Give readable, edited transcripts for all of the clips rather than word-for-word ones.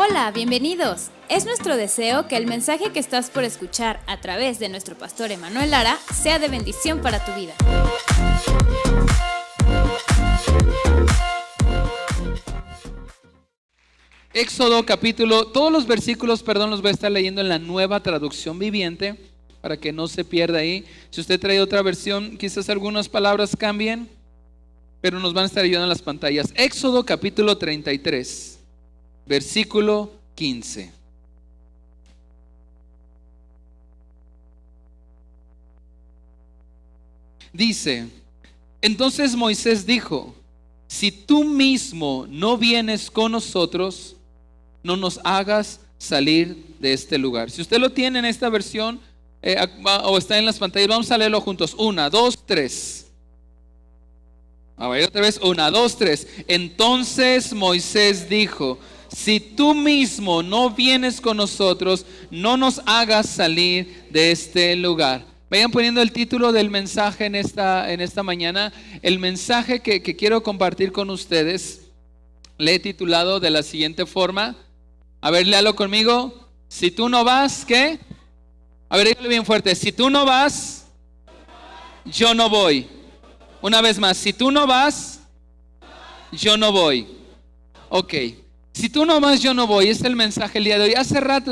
Hola, bienvenidos. Es nuestro deseo que el mensaje que estás por escuchar a través de nuestro pastor Emanuel Lara sea de bendición para tu vida. Éxodo capítulo, todos los versículos, los voy a estar leyendo en la Nueva Traducción Viviente para que no se pierda ahí. Si usted trae otra versión, quizás algunas palabras cambien, pero nos van a estar ayudando en las pantallas. Éxodo capítulo 33, versículo 15. Dice: entonces Moisés dijo: si tú mismo no vienes con nosotros, no nos hagas salir de este lugar. Si usted lo tiene en esta versión o está en las pantallas, vamos a leerlo juntos. 1, 2, 3. A ver, otra vez. 1, 2, 3. Entonces Moisés dijo: si tú mismo no vienes con nosotros, no nos hagas salir de este lugar. Vayan poniendo el título del mensaje en esta mañana. El mensaje que quiero compartir con ustedes le he titulado de la siguiente forma. A ver, léalo conmigo. Si tú no vas, ¿qué? A ver, dígalo bien fuerte. Si tú no vas, yo no voy. Una vez más. Si tú no vas, yo no voy. Ok. Si tú no vas, yo no voy. Es el mensaje el día de hoy. Hace rato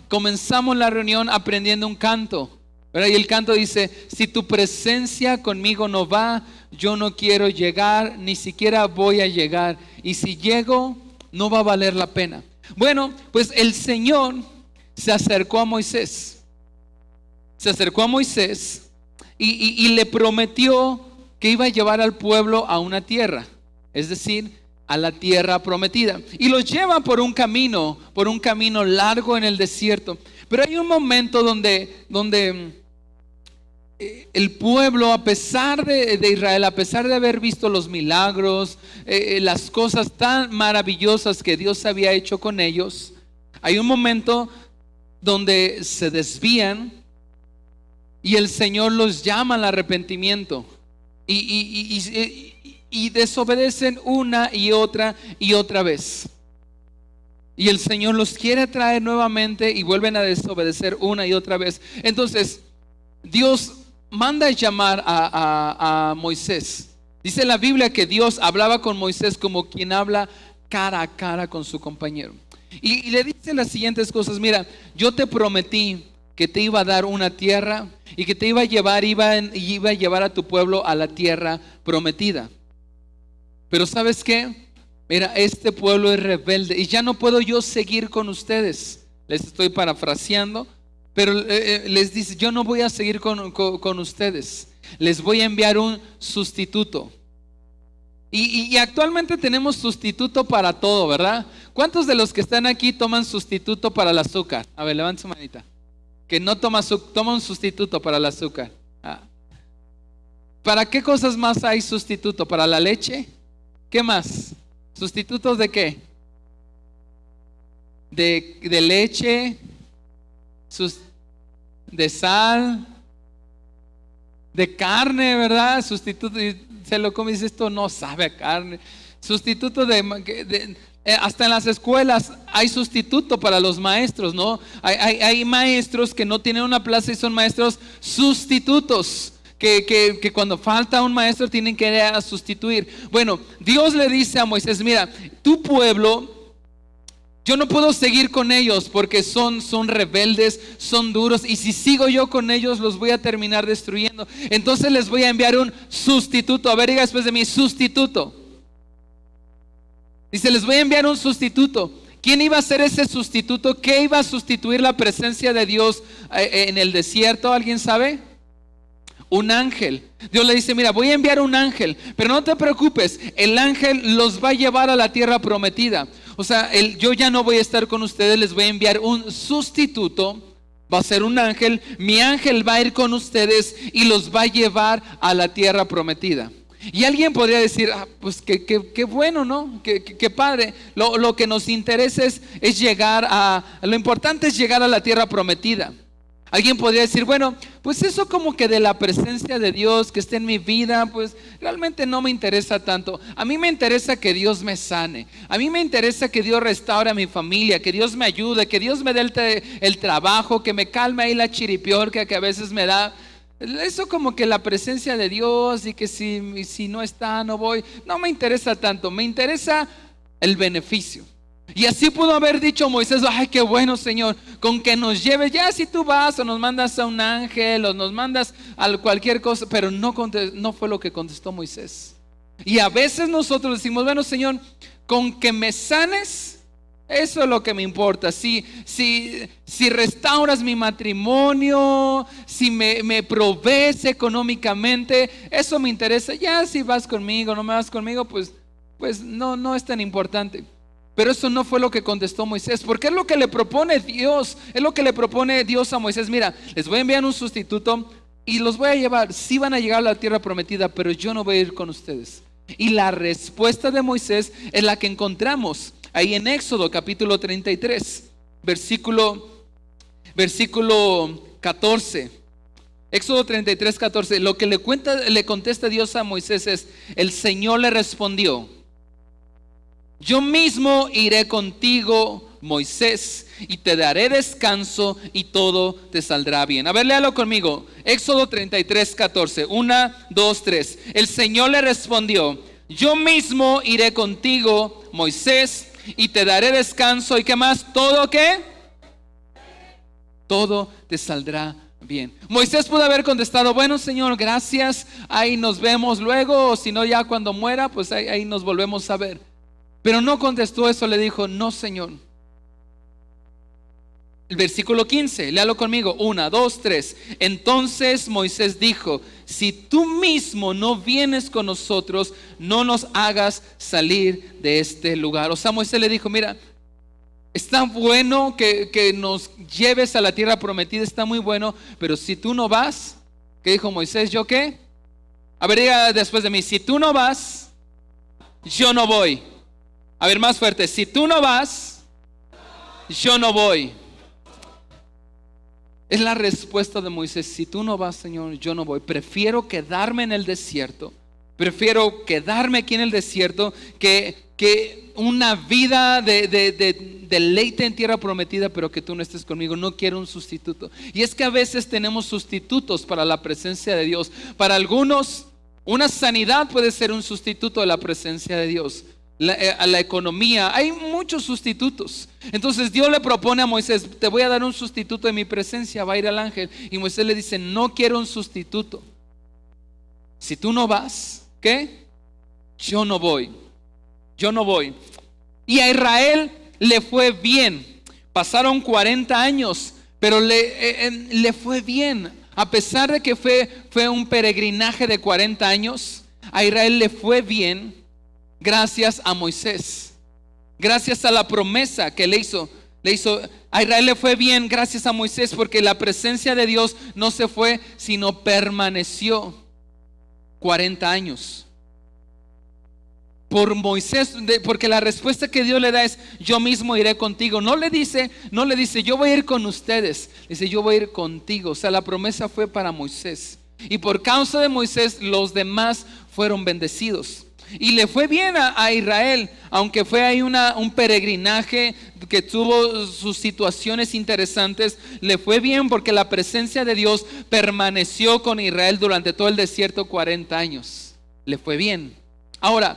comenzamos la reunión aprendiendo un canto, ¿verdad? Y el canto dice: si tu presencia conmigo no va, yo no quiero llegar, ni siquiera voy a llegar. Y si llego, no va a valer la pena. Bueno, pues el Señor se acercó a Moisés. Se acercó a Moisés y le prometió que iba a llevar al pueblo a una tierra, es decir, a la tierra prometida. Y los lleva por un camino largo en el desierto. Pero hay un momento donde el pueblo, a pesar de Israel, a pesar de haber visto los milagros, las cosas tan maravillosas que Dios había hecho con ellos, hay un momento donde se desvían y el Señor los llama al arrepentimiento y desobedecen una y otra vez. Y el Señor los quiere traer nuevamente y vuelven a desobedecer una y otra vez. Entonces Dios manda a llamar a Moisés. Dice la Biblia que Dios hablaba con Moisés como quien habla cara a cara con su compañero. Y le dice las siguientes cosas: mira, yo te prometí que te iba a dar una tierra y que te iba a llevar a tu pueblo a la tierra prometida. Pero ¿sabes qué? Mira, este pueblo es rebelde y ya no puedo yo seguir con ustedes. Les estoy parafraseando, pero les dice: yo no voy a seguir con ustedes. Les voy a enviar un sustituto. Y actualmente tenemos sustituto para todo, ¿verdad? ¿Cuántos de los que están aquí toman sustituto para el azúcar? A ver, levanten su manita. Que no toma un sustituto para el azúcar. ¿Para qué cosas más hay sustituto? ¿Para la leche? ¿Qué más? ¿Sustitutos de qué? De leche, de sal, de carne, ¿verdad? Sustituto, y se lo come y dice: esto no sabe a carne. Sustituto hasta en las escuelas hay sustituto para los maestros, ¿no? Hay maestros que no tienen una plaza y son maestros sustitutos. Que cuando falta un maestro tienen que sustituir. Bueno, Dios le dice a Moisés: mira, tu pueblo, yo no puedo seguir con ellos porque son rebeldes, son duros, y si sigo yo con ellos los voy a terminar destruyendo. Entonces les voy a enviar un sustituto. A ver, diga después de mí: sustituto. Dice: les voy a enviar un sustituto. ¿Quién iba a ser ese sustituto? ¿Qué iba a sustituir la presencia de Dios en el desierto? ¿Alguien sabe? Un ángel. Dios le dice: mira, voy a enviar un ángel, pero no te preocupes, el ángel los va a llevar a la tierra prometida. O sea, yo ya no voy a estar con ustedes, les voy a enviar un sustituto. Va a ser un ángel, mi ángel va a ir con ustedes y los va a llevar a la tierra prometida. Y alguien podría decir: pues qué bueno, ¿no? Qué padre. Lo que nos interesa es llegar lo importante es llegar a la tierra prometida. Alguien podría decir, bueno, pues eso como que de la presencia de Dios que esté en mi vida, pues realmente no me interesa tanto. A mí me interesa que Dios me sane. A mí me interesa que Dios restaure a mi familia, que Dios me ayude, que Dios me dé el trabajo, que me calme ahí la chiripiorca que a veces me da. Eso como que la presencia de Dios y que si no está, no voy. No me interesa tanto, me interesa el beneficio. Y así pudo haber dicho Moisés, ay, qué bueno, Señor, con que nos lleves, ya si tú vas o nos mandas a un ángel o nos mandas a cualquier cosa, pero no fue lo que contestó Moisés. Y a veces nosotros decimos, bueno, Señor, con que me sanes, eso es lo que me importa. Si restauras mi matrimonio, si me provees económicamente, eso me interesa. Ya si vas conmigo, no me vas conmigo, pues no es tan importante. Pero eso no fue lo que contestó Moisés, porque es lo que le propone Dios. Es lo que le propone Dios a Moisés. Mira, les voy a enviar un sustituto y los voy a llevar. Sí van a llegar a la tierra prometida, pero yo no voy a ir con ustedes. Y la respuesta de Moisés es la que encontramos ahí en Éxodo capítulo 33, versículo 14. Éxodo 33, 14. Lo que le contesta Dios a Moisés es: el Señor le respondió, yo mismo iré contigo, Moisés, y te daré descanso y todo te saldrá bien. A ver, léalo conmigo. Éxodo 33, 14. 1, 2, 3. El Señor le respondió, yo mismo iré contigo, Moisés, y te daré descanso. ¿Y qué más? ¿Todo qué? Todo te saldrá bien. Moisés pudo haber contestado, bueno, Señor, gracias, ahí nos vemos luego, o si no, ya cuando muera, pues ahí nos volvemos a ver. Pero no contestó eso, le dijo, no, Señor. El versículo 15, léalo conmigo. 1, 2, 3. Entonces Moisés dijo, si tú mismo no vienes con nosotros, no nos hagas salir de este lugar. O sea, Moisés le dijo, mira, está bueno que nos lleves a la tierra prometida, está muy bueno, pero si tú no vas, ¿qué dijo Moisés? ¿Yo qué? A ver, diga después de mí, si tú no vas, yo no voy. A ver, más fuerte, si tú no vas, yo no voy. Es la respuesta de Moisés, si tú no vas, Señor, yo no voy. Prefiero quedarme en el desierto, prefiero quedarme aquí en el desierto que una vida de deleite en tierra prometida, pero que tú no estés conmigo. No quiero un sustituto. Y es que a veces tenemos sustitutos para la presencia de Dios. Para algunos, una sanidad puede ser un sustituto de la presencia de Dios. A la economía, hay muchos sustitutos. Entonces Dios le propone a Moisés, te voy a dar un sustituto de mi presencia, va a ir al ángel. Y Moisés le dice, no quiero un sustituto. Si tú no vas, ¿qué? Yo no voy. Yo no voy. Y a Israel le fue bien. Pasaron 40 años, pero le fue bien. A pesar de que fue un peregrinaje de 40 años, a Israel le fue bien. Gracias a Moisés, gracias a la promesa que le hizo a Israel le fue bien gracias a Moisés, porque la presencia de Dios no se fue, sino permaneció 40 años por Moisés, porque la respuesta que Dios le da es, yo mismo iré contigo. No le dice, yo voy a ir con ustedes, dice, yo voy a ir contigo. O sea, la promesa fue para Moisés, y por causa de Moisés los demás fueron bendecidos. Y le fue bien a Israel, aunque fue ahí un peregrinaje que tuvo sus situaciones interesantes. Le fue bien porque la presencia de Dios permaneció con Israel durante todo el desierto 40 años. Le fue bien. Ahora,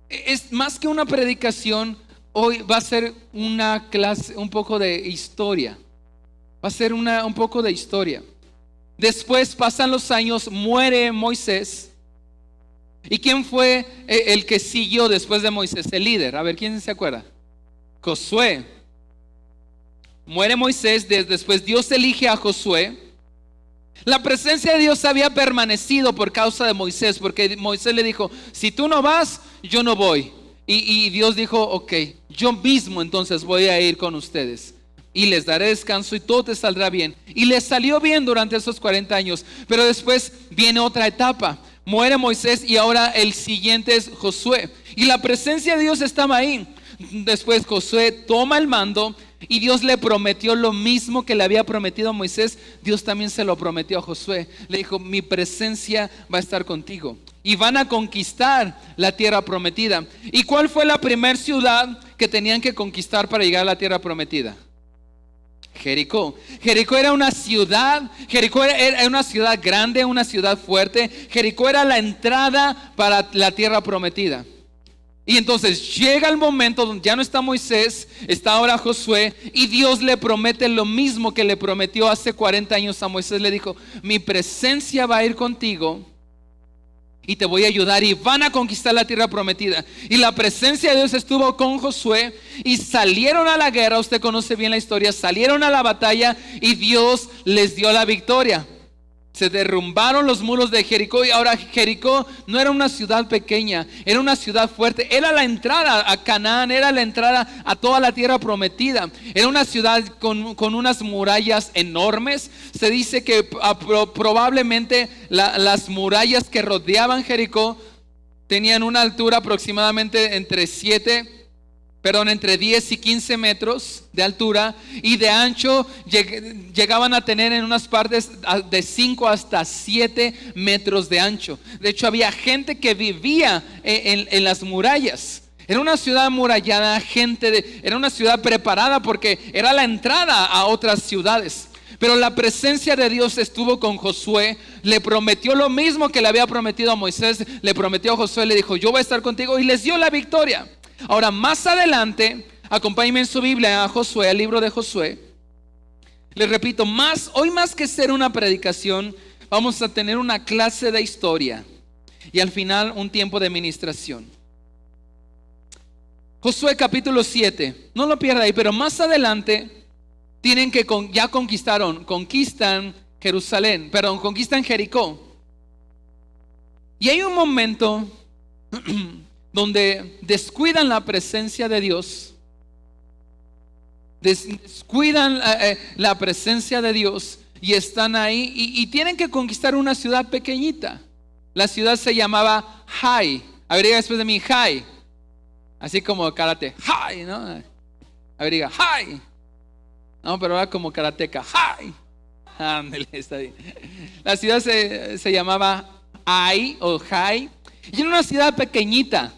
es más que una predicación, hoy va a ser una clase, un poco de historia. Va a ser un poco de historia. Después pasan los años, muere Moisés. ¿Y quién fue el que siguió después de Moisés? El líder. A ver, ¿quién se acuerda? Josué. Muere Moisés, después Dios elige a Josué. La presencia de Dios había permanecido por causa de Moisés, porque Moisés le dijo, si tú no vas, yo no voy. Y Dios dijo, ok, yo mismo entonces voy a ir con ustedes. Y les daré descanso y todo te saldrá bien. Y les salió bien durante esos 40 años. Pero después viene otra etapa. Muere Moisés y ahora el siguiente es Josué. Y la presencia de Dios estaba ahí. Después Josué toma el mando, Y Dios le prometió lo mismo que le había prometido a Moisés. Dios también se lo prometió a Josué. Le dijo, mi presencia va a estar contigo. Y van a conquistar la tierra prometida. ¿Y cuál fue la primera ciudad que tenían que conquistar para llegar a la tierra prometida? Jericó. Jericó era una ciudad. Jericó era una ciudad grande, una ciudad fuerte. Jericó era la entrada para la tierra prometida. Y entonces llega el momento donde ya no está Moisés, está ahora Josué, y Dios le promete lo mismo que le prometió hace 40 años a Moisés. Le dijo, mi presencia va a ir contigo y te voy a ayudar y van a conquistar la tierra prometida. Y la presencia de Dios estuvo con Josué y salieron a la guerra. Usted conoce bien la historia. Salieron a la batalla y Dios les dio la victoria. Se derrumbaron los muros de Jericó. Y ahora Jericó no era una ciudad pequeña, era una ciudad fuerte. Era la entrada a Canaán, era la entrada a toda la tierra prometida. Era una ciudad con unas murallas enormes. Se dice que probablemente las murallas que rodeaban Jericó tenían una altura aproximadamente entre 10 y 15 metros de altura, y de ancho llegaban a tener en unas partes de 5 hasta 7 metros de ancho. De hecho, había gente que vivía en las murallas. Era una ciudad amurallada, era una ciudad preparada porque era la entrada a otras ciudades. Pero la presencia de Dios estuvo con Josué. Le prometió lo mismo que le había prometido a Moisés. Le prometió a Josué, le dijo, yo voy a estar contigo, y les dio la victoria. Ahora, más adelante, acompáñenme en su Biblia a Josué, al libro de Josué. Les repito, hoy más que ser una predicación, vamos a tener una clase de historia y al final un tiempo de ministración. Josué capítulo 7, no lo pierda ahí, pero más adelante tienen que ya conquistan Jerusalén, conquistan Jericó. Y hay un momento donde descuidan la presencia de Dios, descuidan la presencia de Dios y están ahí y tienen que conquistar una ciudad pequeñita. La ciudad se llamaba Hai. A ver, diga después de mí, Hai. Así como karate, Hai, ¿no? A ver, diga, Hai. No, pero ahora como karateca, Hai. Ándale, está bien. La ciudad se llamaba Ai o Hai. Y era una ciudad pequeñita.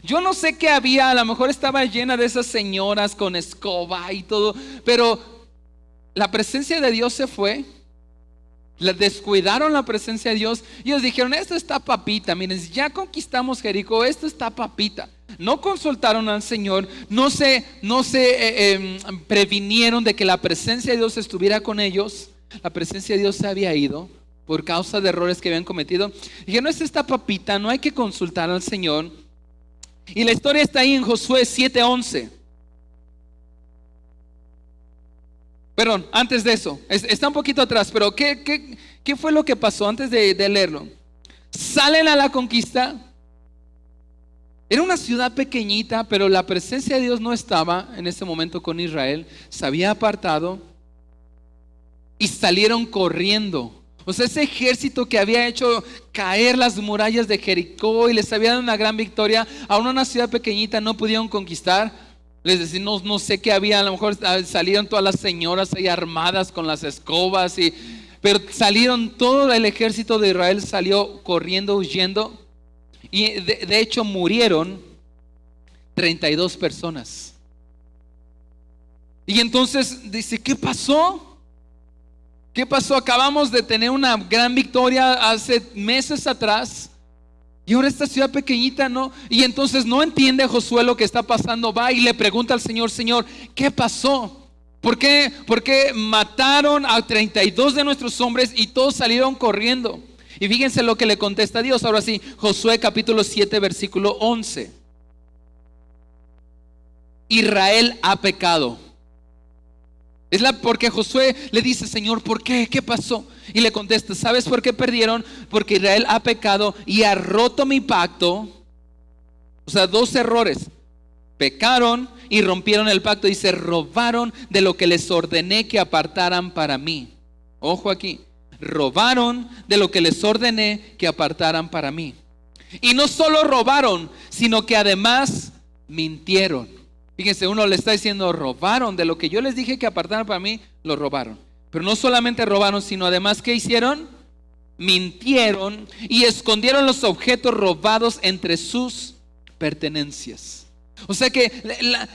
Yo no sé qué había, a lo mejor estaba llena de esas señoras con escoba y todo, pero la presencia de Dios se fue. Descuidaron la presencia de Dios. Y ellos dijeron, esto está papita. Miren, ya conquistamos Jericó, esto está papita. No consultaron al Señor, no se previnieron de que la presencia de Dios estuviera con ellos. La presencia de Dios se había ido por causa de errores que habían cometido. Dijeron, esto está papita, no hay que consultar al Señor. Y la historia está ahí en Josué 7:11. Perdón, antes de eso, está un poquito atrás, pero ¿qué fue lo que pasó antes de leerlo? Salen a la conquista. Era una ciudad pequeñita, pero la presencia de Dios no estaba en ese momento con Israel. Se había apartado y salieron corriendo. O sea, ese ejército que había hecho caer las murallas de Jericó y les había dado una gran victoria, aún una ciudad pequeñita no pudieron conquistar. Les decía, no sé qué había, a lo mejor salieron todas las señoras ahí armadas con las escobas, pero salieron, todo el ejército de Israel salió corriendo, huyendo. Y de hecho murieron 32 personas. Y entonces dice, ¿qué pasó? ¿Qué pasó? Acabamos de tener una gran victoria hace meses atrás y ahora esta ciudad pequeñita, ¿no? Y entonces no entiende Josué lo que está pasando. Va y le pregunta al Señor, Señor, ¿qué pasó? ¿Por qué mataron a 32 de nuestros hombres y todos salieron corriendo? Y fíjense lo que le contesta Dios. Ahora sí, Josué capítulo 7 versículo 11. Israel ha pecado. Porque Josué le dice, Señor, ¿por qué? ¿Qué pasó? Y le contesta, ¿sabes por qué perdieron? Porque Israel ha pecado y ha roto mi pacto. O sea, 2 errores. Pecaron y rompieron el pacto y se robaron de lo que les ordené que apartaran para mí. Ojo aquí. Robaron de lo que les ordené que apartaran para mí. Y no solo robaron, sino que además mintieron. Fíjense, uno le está diciendo, robaron de lo que yo les dije que apartaran para mí, lo robaron. Pero no solamente robaron, sino además, ¿qué hicieron? Mintieron y escondieron los objetos robados entre sus pertenencias. O sea que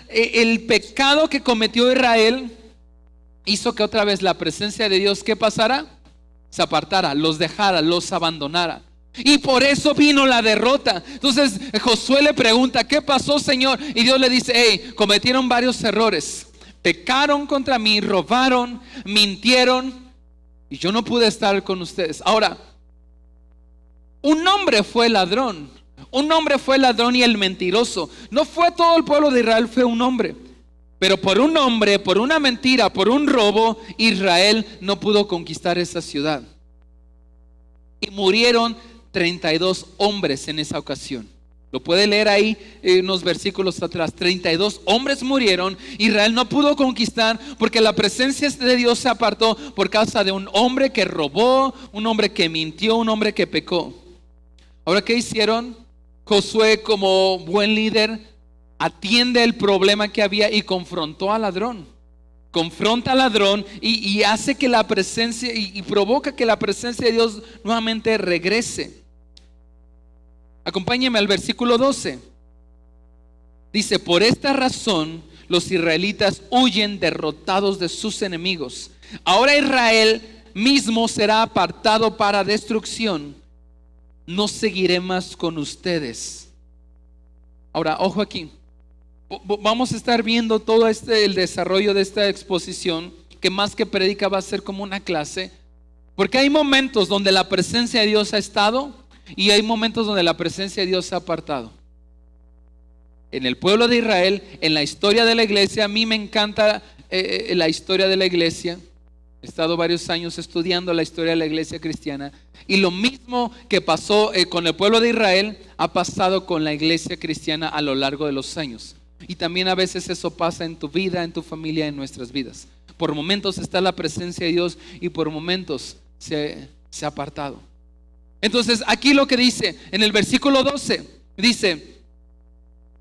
el pecado que cometió Israel hizo que otra vez la presencia de Dios, ¿qué pasara? Se apartara, los dejara, los abandonara. Y por eso vino la derrota. Entonces Josué le pregunta, ¿qué pasó, Señor? Y Dios le dice, hey, cometieron varios errores. Pecaron contra mí, robaron, mintieron, y yo no pude estar con ustedes. Ahora, un hombre fue ladrón. Un hombre fue ladrón y el mentiroso. No fue todo el pueblo de Israel, fue un hombre. Pero por un hombre, por una mentira, por un robo, Israel no pudo conquistar esa ciudad. Y murieron 32 hombres en esa ocasión. Lo puede leer ahí unos versículos atrás. 32 hombres murieron. Israel no pudo conquistar porque la presencia de Dios se apartó por causa de un hombre que robó, un hombre que mintió, un hombre que pecó. Ahora, ¿qué hicieron? Josué, como buen líder, atiende el problema que había y confrontó al ladrón. Confronta al ladrón y hace que la presencia y provoca que la presencia de Dios nuevamente regrese. Acompáñeme al versículo 12. Dice, por esta razón los israelitas huyen derrotados de sus enemigos. Ahora Israel mismo será apartado para destrucción. No seguiré más con ustedes. Ahora, ojo aquí. Vamos a estar viendo todo el desarrollo de esta exposición, que más que predica va a ser como una clase. Porque hay momentos donde la presencia de Dios ha estado y hay momentos donde la presencia de Dios se ha apartado. En el pueblo de Israel, en la historia de la iglesia, a mí me encanta la historia de la iglesia. He estado varios años estudiando la historia de la iglesia cristiana. Y lo mismo que pasó con el pueblo de Israel, ha pasado con la iglesia cristiana a lo largo de los años. Y también a veces eso pasa en tu vida, en tu familia, en nuestras vidas. Por momentos está la presencia de Dios y por momentos se ha apartado. Entonces aquí lo que dice en el versículo 12, dice,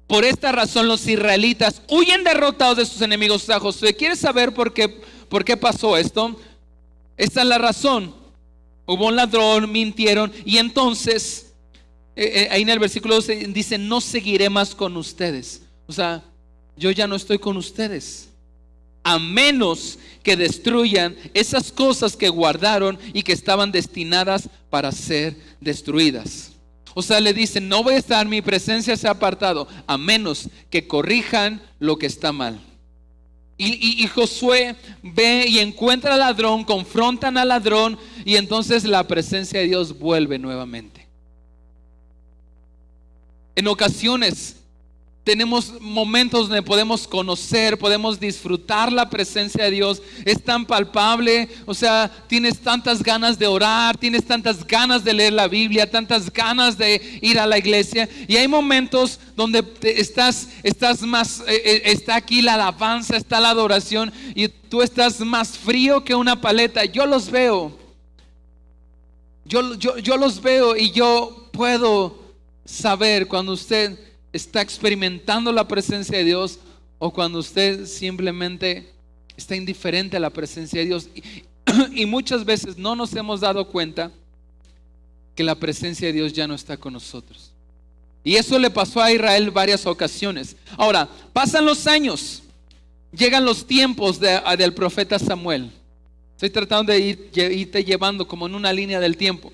por esta razón los israelitas huyen derrotados de sus enemigos. O sea, Josué, ¿quieres saber por qué pasó esto? Esta es la razón. Hubo un ladrón, mintieron y entonces ahí en el versículo 12 dice, no seguiré más con ustedes. O sea, yo ya no estoy con ustedes, a menos que destruyan esas cosas que guardaron y que estaban destinadas para ser destruidas. O sea, le dicen, no voy a estar, mi presencia se ha apartado, a menos que corrijan lo que está mal. Y Josué ve y encuentra al ladrón, confrontan al ladrón y entonces la presencia de Dios vuelve nuevamente. En ocasiones tenemos momentos donde podemos conocer, podemos disfrutar la presencia de Dios. Es tan palpable, o sea, tienes tantas ganas de orar, tienes tantas ganas de leer la Biblia, tantas ganas de ir a la iglesia. Y hay momentos donde estás más, está aquí la alabanza, está la adoración y tú estás más frío que una paleta. Yo los veo, yo los veo y yo puedo saber cuando usted está experimentando la presencia de Dios o cuando usted simplemente está indiferente a la presencia de Dios. Y muchas veces no nos hemos dado cuenta que la presencia de Dios ya no está con nosotros. Y eso le pasó a Israel varias ocasiones. Ahora, pasan los años, llegan los tiempos del profeta Samuel. Estoy tratando de irte llevando como en una línea del tiempo.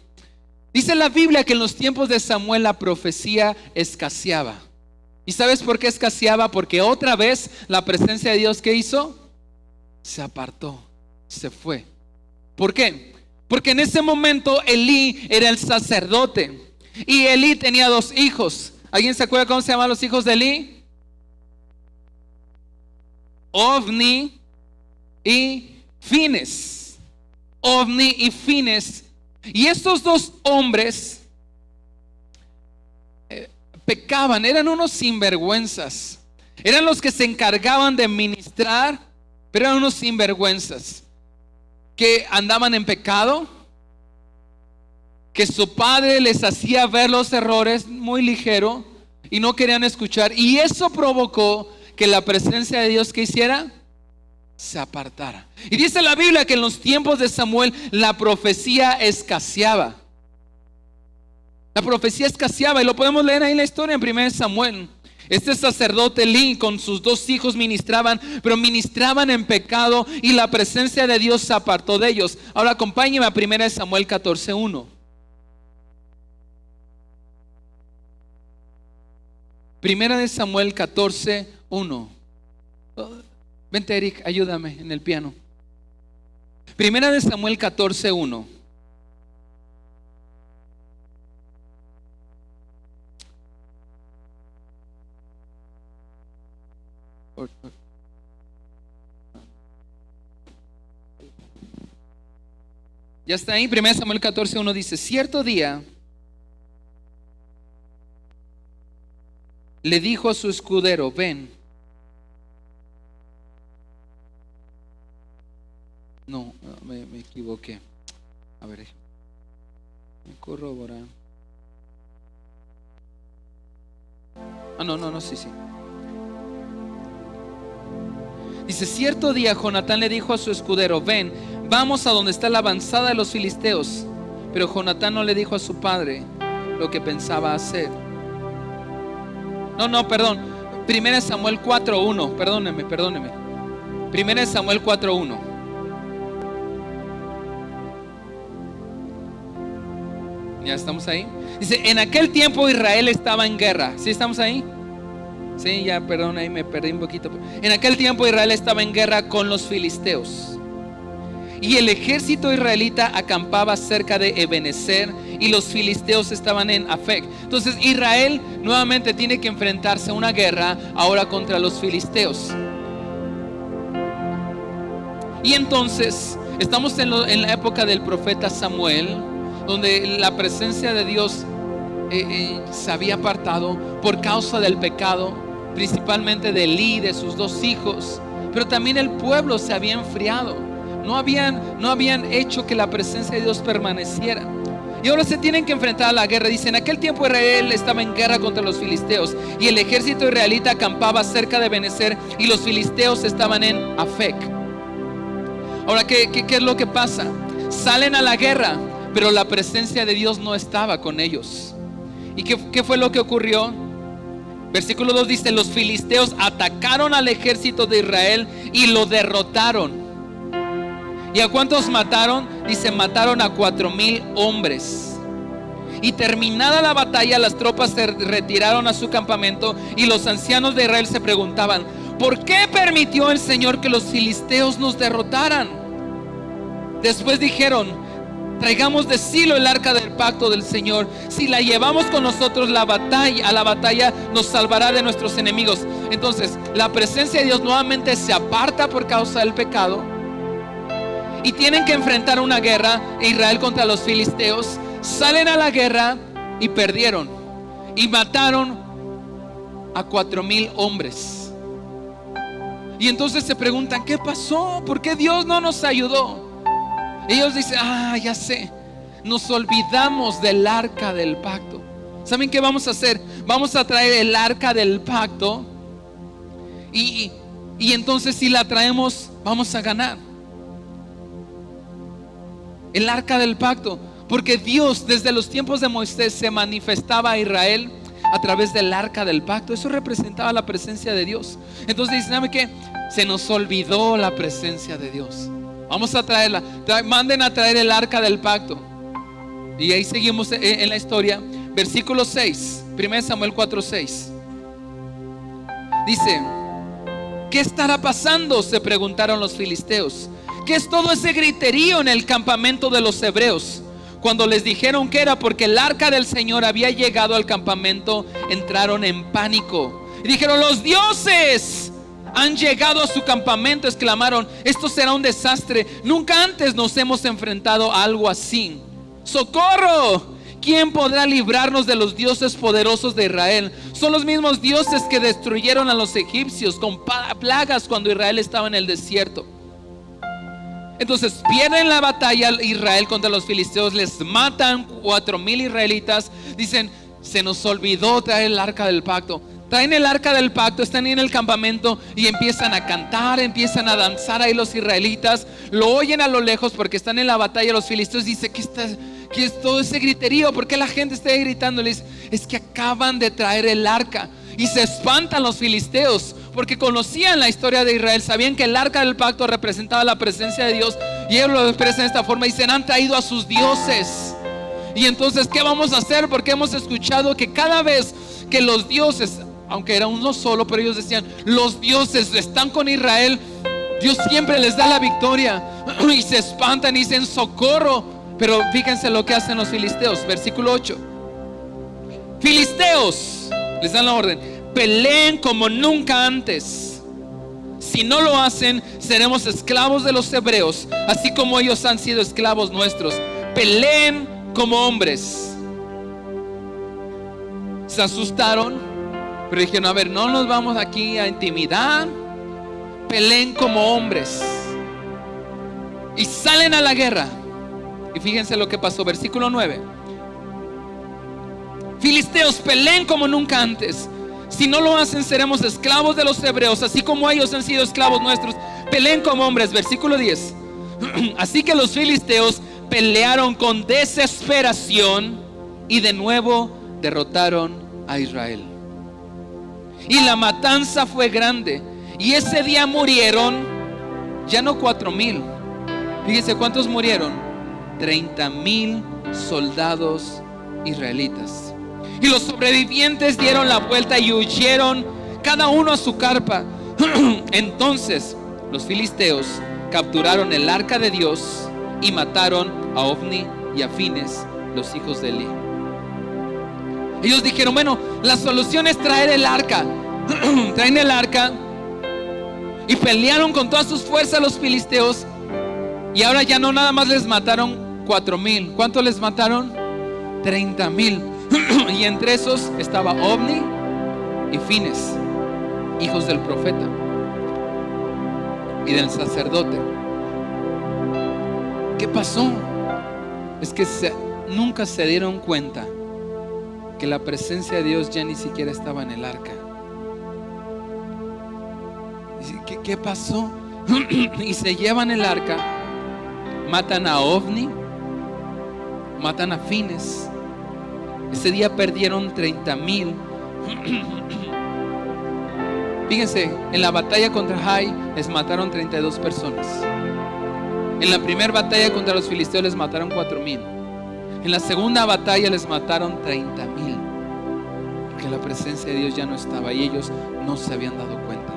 Dice la Biblia que en los tiempos de Samuel la profecía escaseaba. ¿Y sabes por qué escaseaba? Porque otra vez la presencia de Dios, ¿qué hizo? Se apartó, se fue. ¿Por qué? Porque en ese momento Elí era el sacerdote y Elí tenía 2 hijos. ¿Alguien se acuerda cómo se llaman los hijos de Elí? Ofni y Fines. Ofni y Fines. Y estos 2 hombres pecaban, eran unos sinvergüenzas. Eran los que se encargaban de ministrar, pero eran unos sinvergüenzas que andaban en pecado, que su padre les hacía ver los errores muy ligero y no querían escuchar. Y eso provocó que la presencia de Dios, ¿qué hiciera? Se apartara. Y dice la Biblia que en los tiempos de Samuel la profecía escaseaba. La profecía escaseaba, y lo podemos leer ahí en la historia en 1 Samuel. Este sacerdote Elí con sus 2 hijos ministraban, pero ministraban en pecado y la presencia de Dios se apartó de ellos. Ahora acompáñeme a 1 Samuel 14:1. 1 Samuel 14:1. Vente, Eric, ayúdame en el piano. 1 Samuel 14:1. Ya está ahí. 1 Samuel 14:1 dice: cierto día le dijo a su escudero: ven. No, me equivoqué. A ver, me corroborar. No, sí. Dice: cierto día Jonatán le dijo a su escudero: ven, vamos a donde está la avanzada de los filisteos. Pero Jonatán no le dijo a su padre lo que pensaba hacer. Perdón. 1 Samuel 4:1. Perdóneme. 1 Samuel 4:1. Ya estamos ahí. Dice: en aquel tiempo Israel estaba en guerra. ¿Sí estamos ahí? Sí, ya, perdón, ahí me perdí un poquito. En aquel tiempo Israel estaba en guerra con los filisteos. Y el ejército israelita acampaba cerca de Ebenezer y los filisteos estaban en Afec. Entonces Israel nuevamente tiene que enfrentarse a una guerra ahora contra los filisteos. Y entonces estamos en la época del profeta Samuel, donde la presencia de Dios se había apartado por causa del pecado, principalmente de Elí, de sus 2 hijos. Pero también el pueblo se había enfriado. No habían hecho que la presencia de Dios permaneciera. Y ahora se tienen que enfrentar a la guerra. Dice: en aquel tiempo Israel estaba en guerra contra los filisteos, y el ejército israelita acampaba cerca de Ebenezer y los filisteos estaban en Afec. Ahora, ¿qué es lo que pasa? Salen a la guerra, pero la presencia de Dios no estaba con ellos. ¿Y qué fue lo que ocurrió? Versículo 2 dice: los filisteos atacaron al ejército de Israel y lo derrotaron. ¿Y a cuántos mataron? Dice: mataron a 4,000 hombres. Y terminada la batalla, las tropas se retiraron a su campamento, y los ancianos de Israel se preguntaban: ¿por qué permitió el Señor que los filisteos nos derrotaran? Después dijeron: traigamos de Silo el arca del pacto del Señor. Si la llevamos con nosotros a la batalla nos salvará de nuestros enemigos. Entonces la presencia de Dios nuevamente se aparta por causa del pecado, y tienen que enfrentar una guerra, Israel contra los filisteos. Salen a la guerra y perdieron, y mataron a 4,000 hombres. Y entonces se preguntan: ¿qué pasó? ¿Por qué Dios no nos ayudó? Ellos dicen: ya sé, nos olvidamos del arca del pacto. ¿Saben qué vamos a hacer? Vamos a traer el arca del pacto, y entonces si la traemos vamos a ganar. El arca del pacto, porque Dios desde los tiempos de Moisés se manifestaba a Israel a través del arca del pacto. Eso representaba la presencia de Dios. Entonces dicen: ¿saben qué? Se nos olvidó la presencia de Dios. Vamos a traerla. Manden a traer el arca del pacto. Y ahí seguimos en la historia. Versículo 6, 1 Samuel 4:6. Dice: ¿qué estará pasando?, se preguntaron los filisteos. ¿Qué es todo ese griterío en el campamento de los hebreos? Cuando les dijeron que era porque el arca del Señor había llegado al campamento, entraron en pánico y dijeron: los dioses han llegado a su campamento. Exclamaron: esto será un desastre. Nunca antes nos hemos enfrentado a algo así. ¡Socorro! ¿Quién podrá librarnos de los dioses poderosos de Israel? Son los mismos dioses que destruyeron a los egipcios con plagas cuando Israel estaba en el desierto. Entonces pierden la batalla Israel contra los filisteos, les matan 4,000 israelitas. Dicen: se nos olvidó traer el arca del pacto. Traen el arca del pacto, están ahí en el campamento y empiezan a cantar, empiezan a danzar ahí los israelitas. Lo oyen a lo lejos porque están en la batalla los filisteos. Dice, ¿qué es todo ese griterío? ¿Por qué la gente está ahí gritando? Les dice, es que acaban de traer el arca. Y se espantan los filisteos porque conocían la historia de Israel. Sabían que el arca del pacto representaba la presencia de Dios. Y ellos lo expresan de esta forma. Dicen, han traído a sus dioses. Y entonces, ¿qué vamos a hacer? Porque hemos escuchado que cada vez que los dioses, aunque era uno solo, pero ellos decían, los dioses están con Israel, Dios siempre les da la victoria. Y se espantan y dicen, socorro. Pero fíjense lo que hacen los filisteos. Versículo 8. Filisteos, les dan la orden, peleen como nunca antes. Si no lo hacen, seremos esclavos de los hebreos, así como ellos han sido esclavos nuestros. Peleen como hombres. Se asustaron, pero dijeron, a ver, no nos vamos aquí a intimidar. Peleen como hombres. Y salen a la guerra. Y fíjense lo que pasó, versículo 9. Filisteos, peleen como nunca antes. Si no lo hacen, seremos esclavos de los hebreos, así como ellos han sido esclavos nuestros. Peleen como hombres. Versículo 10. Así que los filisteos pelearon con desesperación y de nuevo derrotaron a Israel. Y la matanza fue grande. Y ese día murieron, ya no 4,000. Fíjense cuántos murieron. 30,000 soldados israelitas. Y los sobrevivientes dieron la vuelta y huyeron, cada uno a su carpa. Entonces los filisteos capturaron el arca de Dios y mataron a Ofni y a Fines, los hijos de Elí. Ellos dijeron, bueno, la solución es traer el arca. Traen el arca. Y pelearon con todas sus fuerzas los filisteos. Y ahora ya no nada más les mataron 4,000. ¿Cuánto les mataron? 30,000. Y entre esos estaba Ofni y Fines, hijos del profeta y del sacerdote. ¿Qué pasó? Es que nunca se dieron cuenta que la presencia de Dios ya ni siquiera estaba en el arca. ¿Qué pasó? Y se llevan el arca, matan a Ofni, matan a Fines. Ese día perdieron 30,000. Fíjense, en la batalla contra Jai les mataron 32 personas. En la primera batalla contra los filisteos les mataron 4,000. En la segunda batalla les mataron 30,000. Porque la presencia de Dios ya no estaba y ellos no se habían dado cuenta.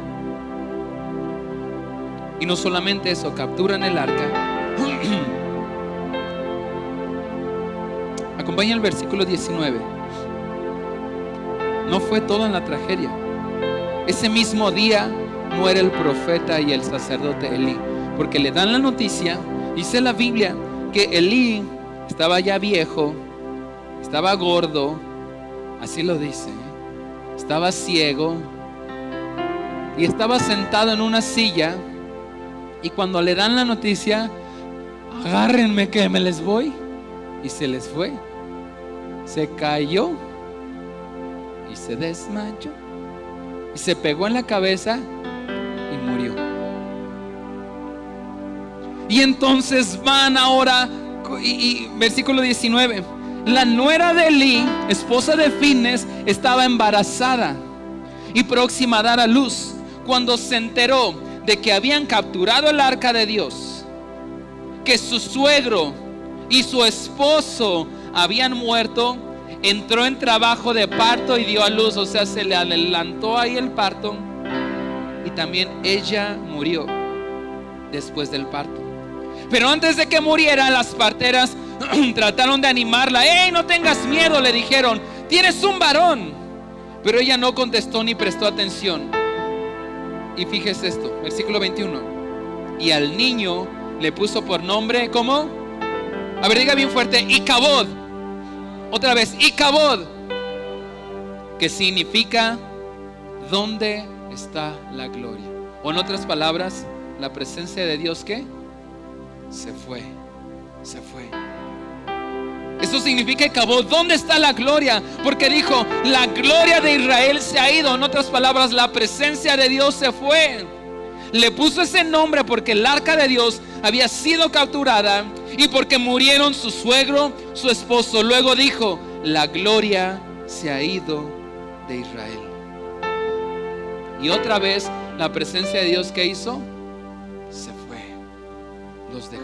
Y no solamente eso, capturan el arca. Acompaña el versículo 19. No fue todo en la tragedia. Ese mismo día muere el profeta y el sacerdote Elí, porque le dan la noticia. Dice la Biblia que Elí estaba ya viejo, estaba gordo, así lo dice, estaba ciego y estaba sentado en una silla. Y cuando le dan la noticia, agárrenme que me les voy. Y se les fue. Se cayó y se desmayó y se pegó en la cabeza y murió. Y entonces van ahora y versículo 19. La nuera de Elí, esposa de Fines, estaba embarazada y próxima a dar a luz. Cuando se enteró de que habían capturado el arca de Dios, que su suegro y su esposo habían muerto, entró en trabajo de parto y dio a luz. O sea, se le adelantó ahí el parto. Y también ella murió después del parto. Pero antes de que muriera, las parteras trataron de animarla. ¡Ey, no tengas miedo!, le dijeron, tienes un varón. Pero ella no contestó ni prestó atención. Y fíjese esto, versículo 21. Y al niño le puso por nombre, ¿cómo? A ver, diga bien fuerte, Icabod. Otra vez, Icabod, que significa ¿dónde está la gloria? O en otras palabras, la presencia de Dios, ¿qué? Se fue. Eso significa que acabó. ¿Dónde está la gloria? Porque dijo, la gloria de Israel se ha ido. En otras palabras, la presencia de Dios se fue. Le puso ese nombre porque el arca de Dios había sido capturada y porque murieron su suegro, su esposo. Luego dijo, la gloria se ha ido de Israel. Y otra vez la presencia de Dios, ¿qué hizo? Se fue, los dejó.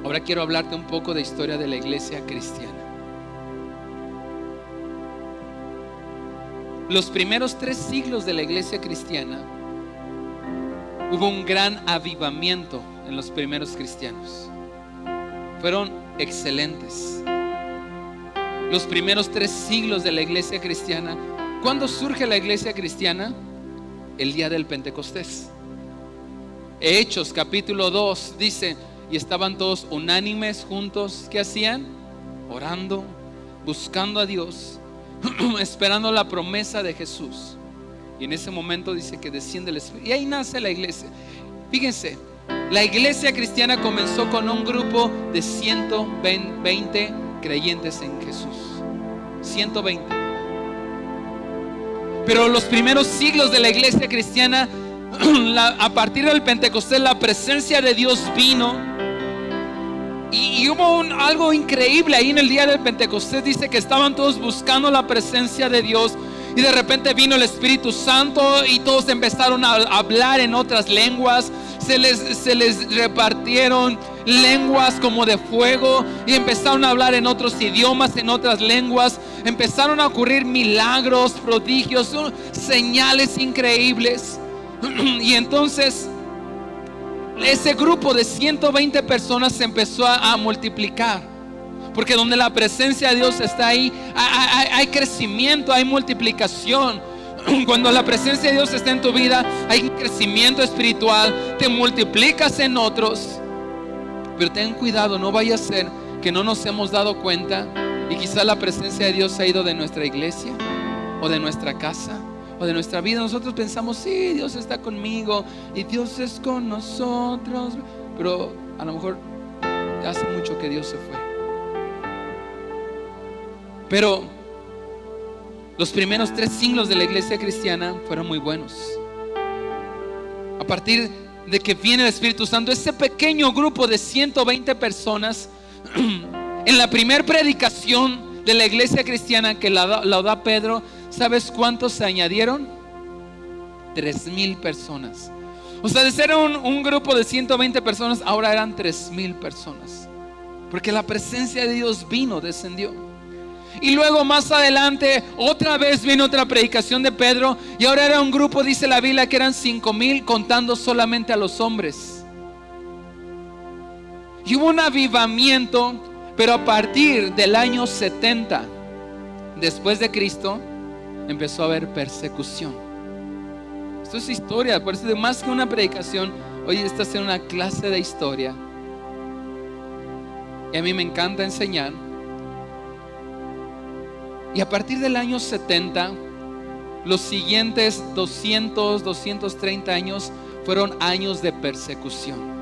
Ahora quiero hablarte un poco de historia de la iglesia cristiana. Los primeros 3 siglos de la iglesia cristiana hubo un gran avivamiento en los primeros cristianos. Fueron excelentes. Los primeros 3 siglos de la iglesia cristiana. ¿Cuándo surge la iglesia cristiana? El día del Pentecostés. Hechos capítulo 2 dice, y estaban todos unánimes juntos. ¿Qué hacían? Orando, buscando a Dios, esperando la promesa de Jesús. Y en ese momento dice que desciende el Espíritu. Y ahí nace la iglesia. Fíjense, la iglesia cristiana comenzó con un grupo de 120 creyentes en Jesús. 120. Pero los primeros siglos de la iglesia cristiana, a partir del Pentecostés, la presencia de Dios vino. Y hubo algo increíble ahí en el día del Pentecostés. Dice que estaban todos buscando la presencia de Dios. Y de repente vino el Espíritu Santo y todos empezaron a hablar en otras lenguas. Se les repartieron lenguas como de fuego y empezaron a hablar en otros idiomas, en otras lenguas. Empezaron a ocurrir milagros, prodigios, señales increíbles. Y entonces ese grupo de 120 personas se empezó a multiplicar. Porque donde la presencia de Dios está ahí, hay crecimiento, hay multiplicación. Cuando la presencia de Dios está en tu vida, hay crecimiento espiritual, te multiplicas en otros. Pero ten cuidado, no vaya a ser que no nos hemos dado cuenta y quizá la presencia de Dios se ha ido de nuestra iglesia o de nuestra casa o de nuestra vida. Nosotros pensamos, sí, Dios está conmigo y Dios es con nosotros, pero a lo mejor hace mucho que Dios se fue. Pero los primeros 3 siglos de la iglesia cristiana fueron muy buenos. A partir de que viene el Espíritu Santo, ese pequeño grupo de 120 personas, en la primera predicación de la iglesia cristiana que la da Pedro, ¿sabes cuántos se añadieron? 3,000 personas. O sea, de ser un grupo de 120 personas, ahora eran 3,000 personas. Porque la presencia de Dios vino, descendió. Y luego más adelante otra vez vino otra predicación de Pedro. Y ahora era un grupo, dice la Biblia, que eran 5,000, contando solamente a los hombres. Y hubo un avivamiento. Pero a partir del año 70 después de Cristo, empezó a haber persecución. Esto es historia. Por eso, más que una predicación, hoy está haciendo una clase de historia. Y a mí me encanta enseñar. Y a partir del año 70, los siguientes 200, 230 años fueron años de persecución.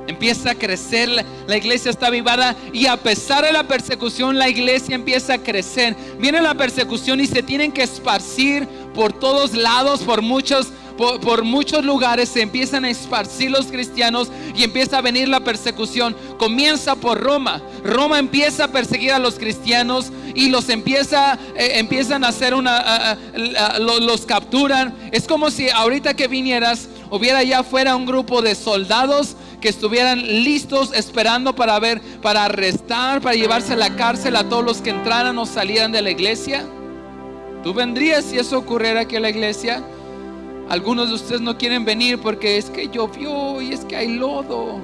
Empieza a crecer, la iglesia está avivada y a pesar de la persecución, la iglesia empieza a crecer. Viene la persecución y se tienen que esparcir por todos lados, por muchos lugares. Se empiezan a esparcir los cristianos y empieza a venir la persecución. Comienza por Roma. Roma empieza a perseguir a los cristianos y los empiezan a hacer los capturan. Es como si ahorita que vinieras, hubiera allá afuera un grupo de soldados que estuvieran listos esperando para arrestar, para llevarse a la cárcel a todos los que entraran o salieran de la iglesia. ¿Tú vendrías si eso ocurriera aquí en la iglesia? Algunos de ustedes no quieren venir porque es que llovió y es que hay lodo.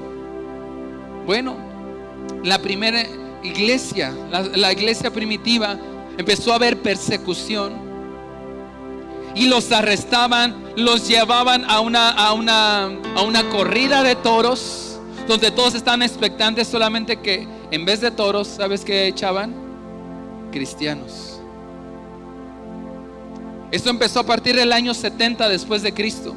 Bueno, la primera iglesia, la iglesia primitiva, empezó a haber persecución. Y los arrestaban, los llevaban a una corrida de toros, donde todos estaban expectantes, solamente que en vez de toros, ¿sabes qué echaban? Cristianos. Esto empezó a partir del año 70 después de Cristo.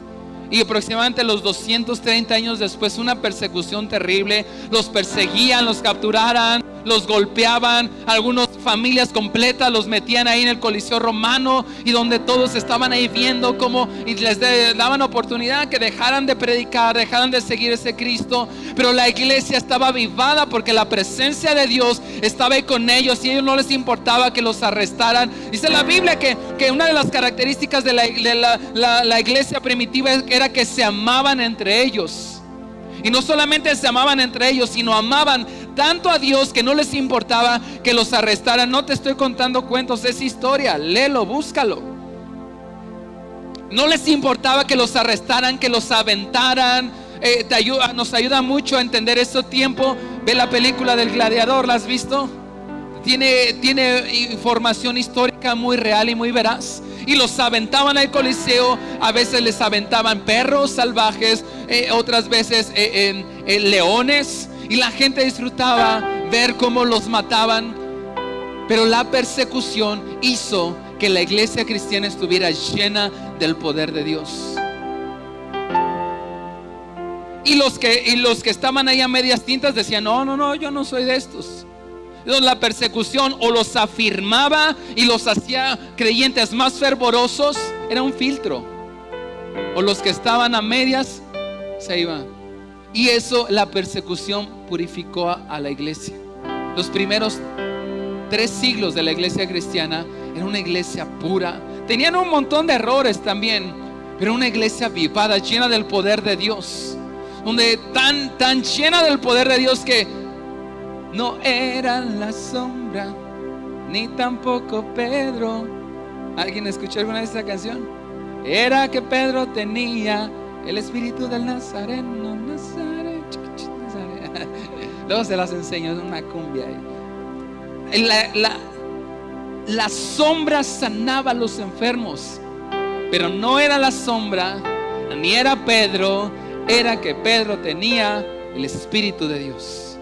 Y aproximadamente los 230 años después, una persecución terrible. Los perseguían, los capturaran, los golpeaban. Algunas familias completas los metían ahí en el Coliseo Romano, y donde todos estaban ahí viendo cómo, y les daban oportunidad que dejaran de predicar, dejaran de seguir ese Cristo. Pero la iglesia estaba avivada porque la presencia de Dios estaba ahí con ellos, y a ellos no les importaba que los arrestaran. Dice la Biblia que una de las características de la iglesia primitiva era que se amaban entre ellos. Y no solamente se amaban entre ellos, sino amaban tanto a Dios que no les importaba que los arrestaran. No te estoy contando cuentos, es historia, léelo, búscalo. No les importaba que los arrestaran, que los aventaran. Nos ayuda mucho a entender ese tiempo. Ve la película del Gladiador, ¿la has visto? Tiene información histórica muy real y muy veraz. Y los aventaban al Coliseo. A veces les aventaban perros salvajes, otras veces leones. Y la gente disfrutaba ver cómo los mataban. Pero la persecución hizo que la iglesia cristiana estuviera llena del poder de Dios. Y los que estaban ahí a medias tintas decían: no, yo no soy de estos. Entonces, la persecución o los afirmaba y los hacía creyentes más fervorosos. Era un filtro. O los que estaban a medias se iban. Y eso, la persecución purificó a la iglesia. Los primeros 3 siglos de la iglesia cristiana era una iglesia pura. Tenían un montón de errores también, pero una iglesia avivada, llena del poder de Dios. Donde tan llena del poder de Dios que no era la sombra, ni tampoco Pedro. ¿Alguien escuchó alguna vez esa canción? Era que Pedro tenía el espíritu del Nazareno, Luego se las enseño, es una cumbia ahí. La sombra sanaba a los enfermos, pero no era la sombra, ni era Pedro. Era que Pedro tenía el espíritu de Dios.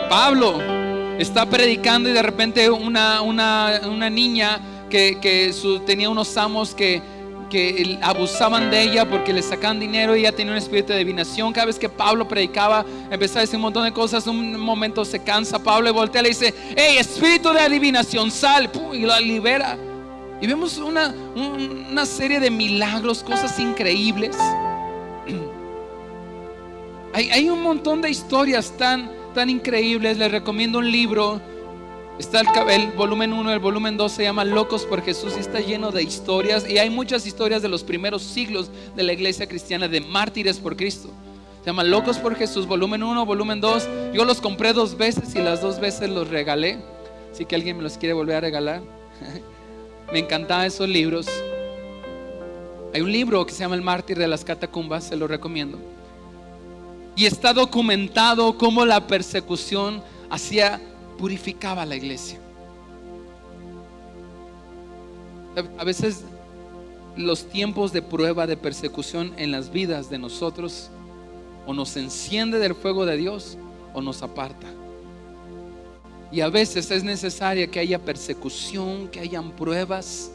Pablo está predicando y de repente una niña que tenía unos amos que abusaban de ella porque le sacaban dinero, y ella tenía un espíritu de adivinación. Cada vez que Pablo predicaba, empezaba a decir un montón de cosas. Un momento se cansa Pablo y voltea y le dice: hey, espíritu de adivinación, sal, y la libera. Y vemos una serie de milagros, cosas increíbles. Hay un montón de historias tan increíbles. Les recomiendo un libro. Está el volumen 1, el volumen 2 se llama Locos por Jesús, y está lleno de historias. Y hay muchas historias de los primeros siglos de la iglesia cristiana, de mártires por Cristo. Se llama Locos por Jesús, volumen 1, volumen 2. Yo los compré 2 veces y las 2 veces los regalé. Así que alguien me los quiere volver a regalar. Me encantaban esos libros. Hay un libro que se llama El mártir de las catacumbas, se lo recomiendo. Y está documentado cómo la persecución purificaba a la iglesia. A veces los tiempos de prueba, de persecución en las vidas de nosotros, o nos enciende del fuego de Dios o nos aparta. Y a veces es necesaria que haya persecución, que hayan pruebas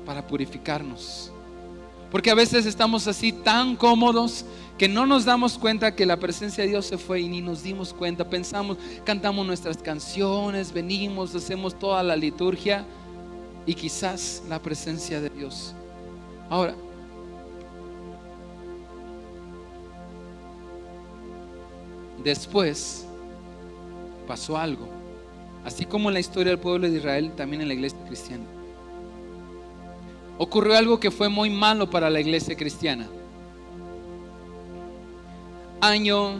para purificarnos. Porque a veces estamos así tan cómodos que no nos damos cuenta que la presencia de Dios se fue, y ni nos dimos cuenta. Pensamos, cantamos nuestras canciones, venimos, hacemos toda la liturgia, y quizás la presencia de Dios. Ahora, después pasó algo, así como en la historia del pueblo de Israel, también en la iglesia cristiana. Ocurrió algo que fue muy malo para la iglesia cristiana. Año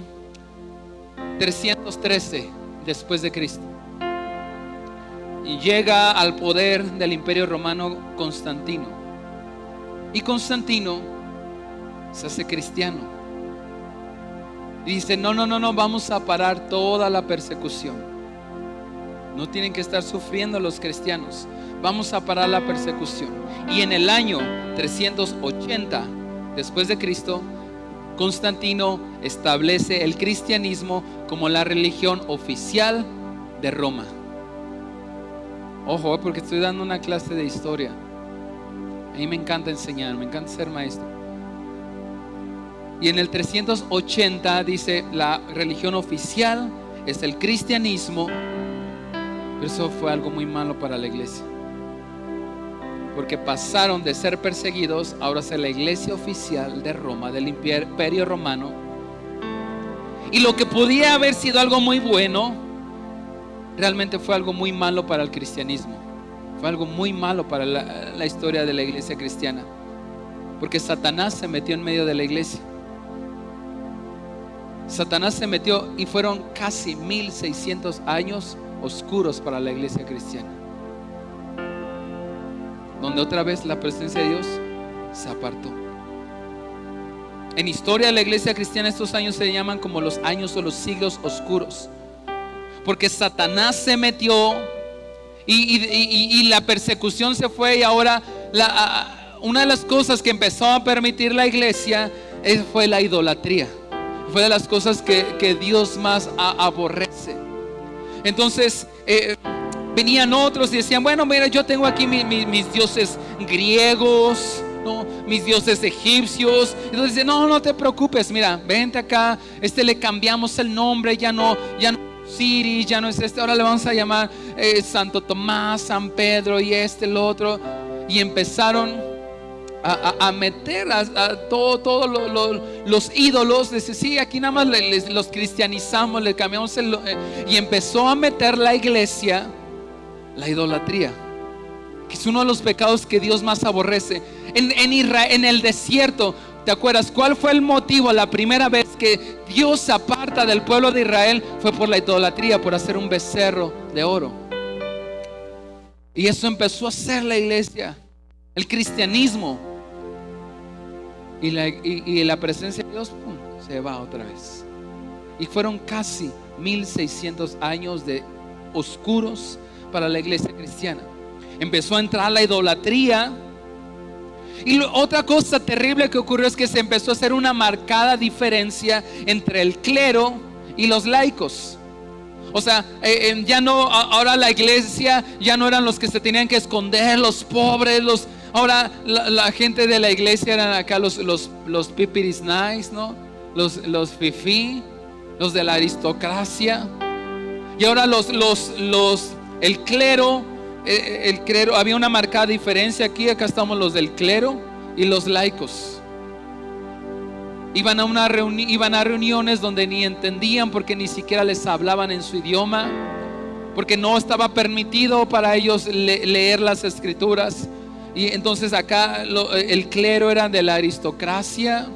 313 después de Cristo, y llega al poder del imperio romano Constantino. Y Constantino se hace cristiano y dice: no, vamos a parar toda la persecución. No tienen que estar sufriendo los cristianos, vamos a parar la persecución. Y en el año 380 después de Cristo, Constantino establece el cristianismo como la religión oficial de Roma. Ojo, porque estoy dando una clase de historia. A mí me encanta enseñar, me encanta ser maestro. Y en el 380 dice, la religión oficial es el cristianismo. Pero eso fue algo muy malo para la iglesia, porque pasaron de ser perseguidos ahora a ser la iglesia oficial de Roma, del imperio romano. Y lo que podía haber sido algo muy bueno, realmente fue algo muy malo para el cristianismo. Fue algo muy malo para la historia de la iglesia cristiana, porque Satanás se metió en medio de la iglesia. Satanás se metió y fueron casi 1600 años oscuros para la iglesia cristiana, donde otra vez la presencia de Dios se apartó. En historia de la iglesia cristiana, estos años se llaman como los años o los siglos oscuros, porque Satanás se metió y la persecución se fue. Y ahora una de las cosas que empezó a permitir la iglesia fue la idolatría. Fue de las cosas que Dios más aborrece. Entonces venían otros y decían, bueno, mira, yo tengo aquí mis dioses griegos, ¿no? Mis dioses egipcios. Entonces dice, no te preocupes, mira, vente acá, le cambiamos el nombre, ya no Osiris, ya no es ahora le vamos a llamar Santo Tomás, San Pedro y el otro. Y empezaron a meter a todos los ídolos. Dice, sí, aquí nada más los cristianizamos, le cambiamos y empezó a meter la iglesia la idolatría, que es uno de los pecados que Dios más aborrece. En Israel, en el desierto, ¿te acuerdas cuál fue el motivo? La primera vez que Dios se aparta del pueblo de Israel fue por la idolatría, por hacer un becerro de oro. Y eso empezó a hacer la iglesia, el cristianismo. Y la presencia de Dios, ¡pum!, se va otra vez. Y fueron casi 1600 años de oscuros para la iglesia cristiana. Empezó a entrar la idolatría. Y otra cosa terrible que ocurrió es que se empezó a hacer una marcada diferencia entre el clero y los laicos. O sea, ya no, ahora la iglesia ya no eran los que se tenían que esconder, los pobres, ahora la gente de la iglesia eran acá los pipiris nice, ¿no? Los fifí, los de la aristocracia. Y ahora el clero, había una marcada diferencia aquí. Acá estamos los del clero y los laicos. Iban a reuniones donde ni entendían, porque ni siquiera les hablaban en su idioma, porque no estaba permitido para ellos leer las escrituras. Y entonces acá el clero era de la aristocracia,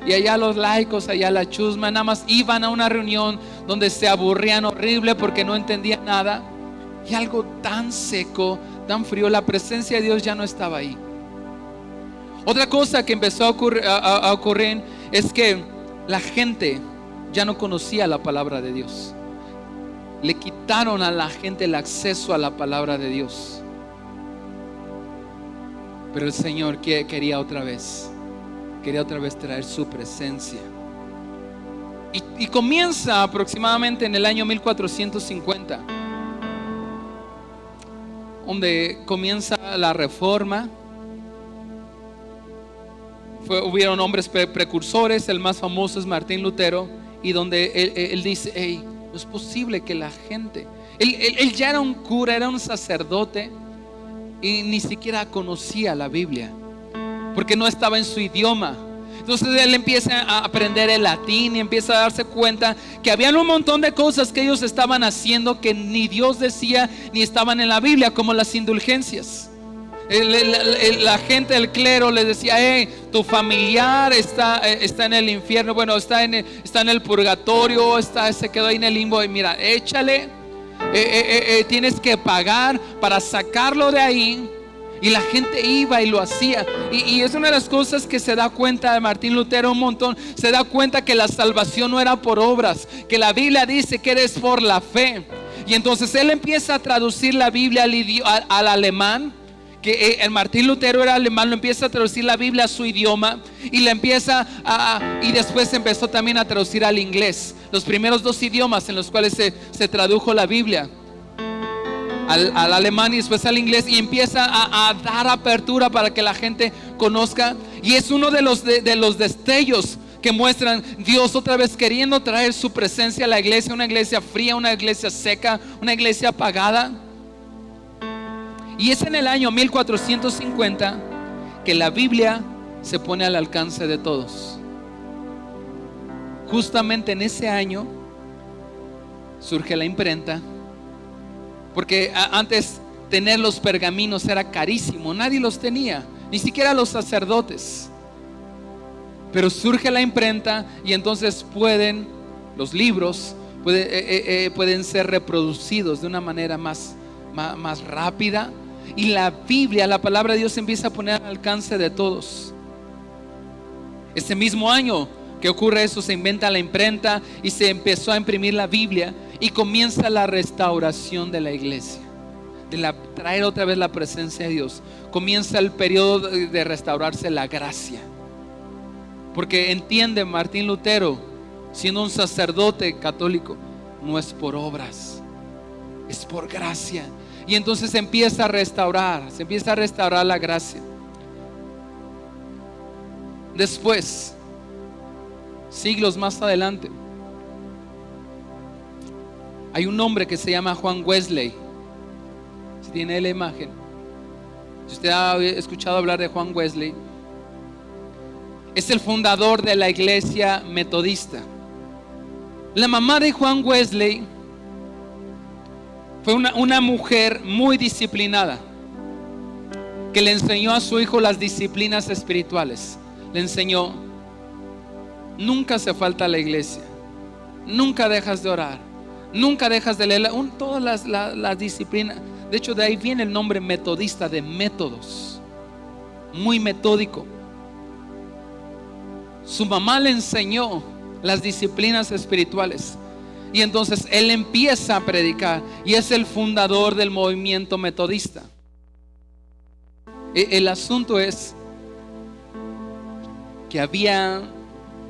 y allá los laicos, allá la chusma. Nada más iban a una reunión donde se aburrían horrible porque no entendían nada. Y algo tan seco, tan frío, la presencia de Dios ya no estaba ahí. Otra cosa que empezó a ocurrir es que la gente ya no conocía la palabra de Dios. Le quitaron a la gente el acceso a la palabra de Dios. Pero el Señor quería otra vez traer su presencia. Y comienza aproximadamente en el año 1450, donde comienza la reforma. Hubieron hombres precursores. El más famoso es Martín Lutero, y donde él dice, hey, no es posible que la gente, él ya era un cura, era un sacerdote, y ni siquiera conocía la Biblia, porque no estaba en su idioma. Entonces él empieza a aprender el latín y empieza a darse cuenta que había un montón de cosas que ellos estaban haciendo que ni Dios decía ni estaban en la Biblia, como las indulgencias. La gente del clero les decía, hey, tu familiar está en el infierno, bueno, está en el purgatorio, se quedó ahí en el limbo, y mira, échale, tienes que pagar para sacarlo de ahí. Y la gente iba y lo hacía. Y es una de las cosas que se da cuenta de Martín Lutero un montón. Se da cuenta que la salvación no era por obras, que la Biblia dice que eres por la fe. Y entonces él empieza a traducir la Biblia al alemán, que el Martín Lutero era alemán. Lo empieza a traducir la Biblia a su idioma, y y después empezó también a traducir al inglés, los primeros dos idiomas en los cuales se tradujo la Biblia. al alemán y después al inglés, y empieza a dar apertura para que la gente conozca. Y es uno de los destellos que muestran Dios otra vez queriendo traer su presencia a la iglesia, una iglesia fría, una iglesia seca, una iglesia apagada. Y es en el año 1450 que la Biblia se pone al alcance de todos. Justamente en ese año surge la imprenta, porque antes tener los pergaminos era carísimo, nadie los tenía, ni siquiera los sacerdotes. Pero surge la imprenta y entonces los libros pueden ser reproducidos de una manera más rápida, y la Biblia, la palabra de Dios, se empieza a poner al alcance de todos. Ese mismo año que ocurre eso, se inventa la imprenta y se empezó a imprimir la Biblia, y comienza la restauración de la iglesia, traer otra vez la presencia de Dios. Comienza el periodo de restaurarse la gracia, porque entiende Martín Lutero, siendo un sacerdote católico, no es por obras, es por gracia. Y entonces se empieza a restaurar la gracia. Después, siglos más adelante, hay un hombre que se llama Juan Wesley. Si tiene la imagen, si usted ha escuchado hablar de Juan Wesley, es el fundador de la iglesia metodista. La mamá de Juan Wesley fue una mujer muy disciplinada, que le enseñó a su hijo las disciplinas espirituales. Le enseñó: nunca hace falta a la iglesia, nunca dejas de orar, nunca dejas de leer todas las disciplinas. De hecho, de ahí viene el nombre metodista, de métodos, muy metódico. Su mamá le enseñó las disciplinas espirituales, y entonces él empieza a predicar, y es el fundador del movimiento metodista. El asunto es que había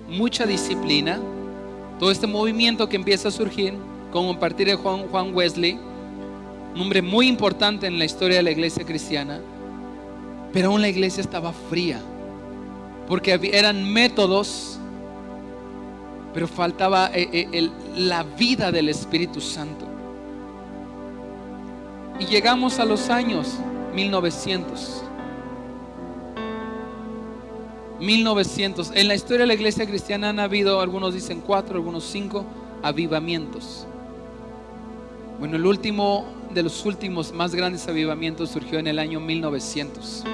mucha disciplina. Todo este movimiento que empieza a surgir como a partir de Juan Wesley, un hombre muy importante en la historia de la iglesia cristiana, pero aún la iglesia estaba fría, porque eran métodos, pero faltaba la vida del Espíritu Santo. Y llegamos a los años 1900. En la historia de la iglesia cristiana han habido, algunos dicen 4, algunos 5 avivamientos. Bueno, el último de los últimos más grandes avivamientos surgió en el año 1900,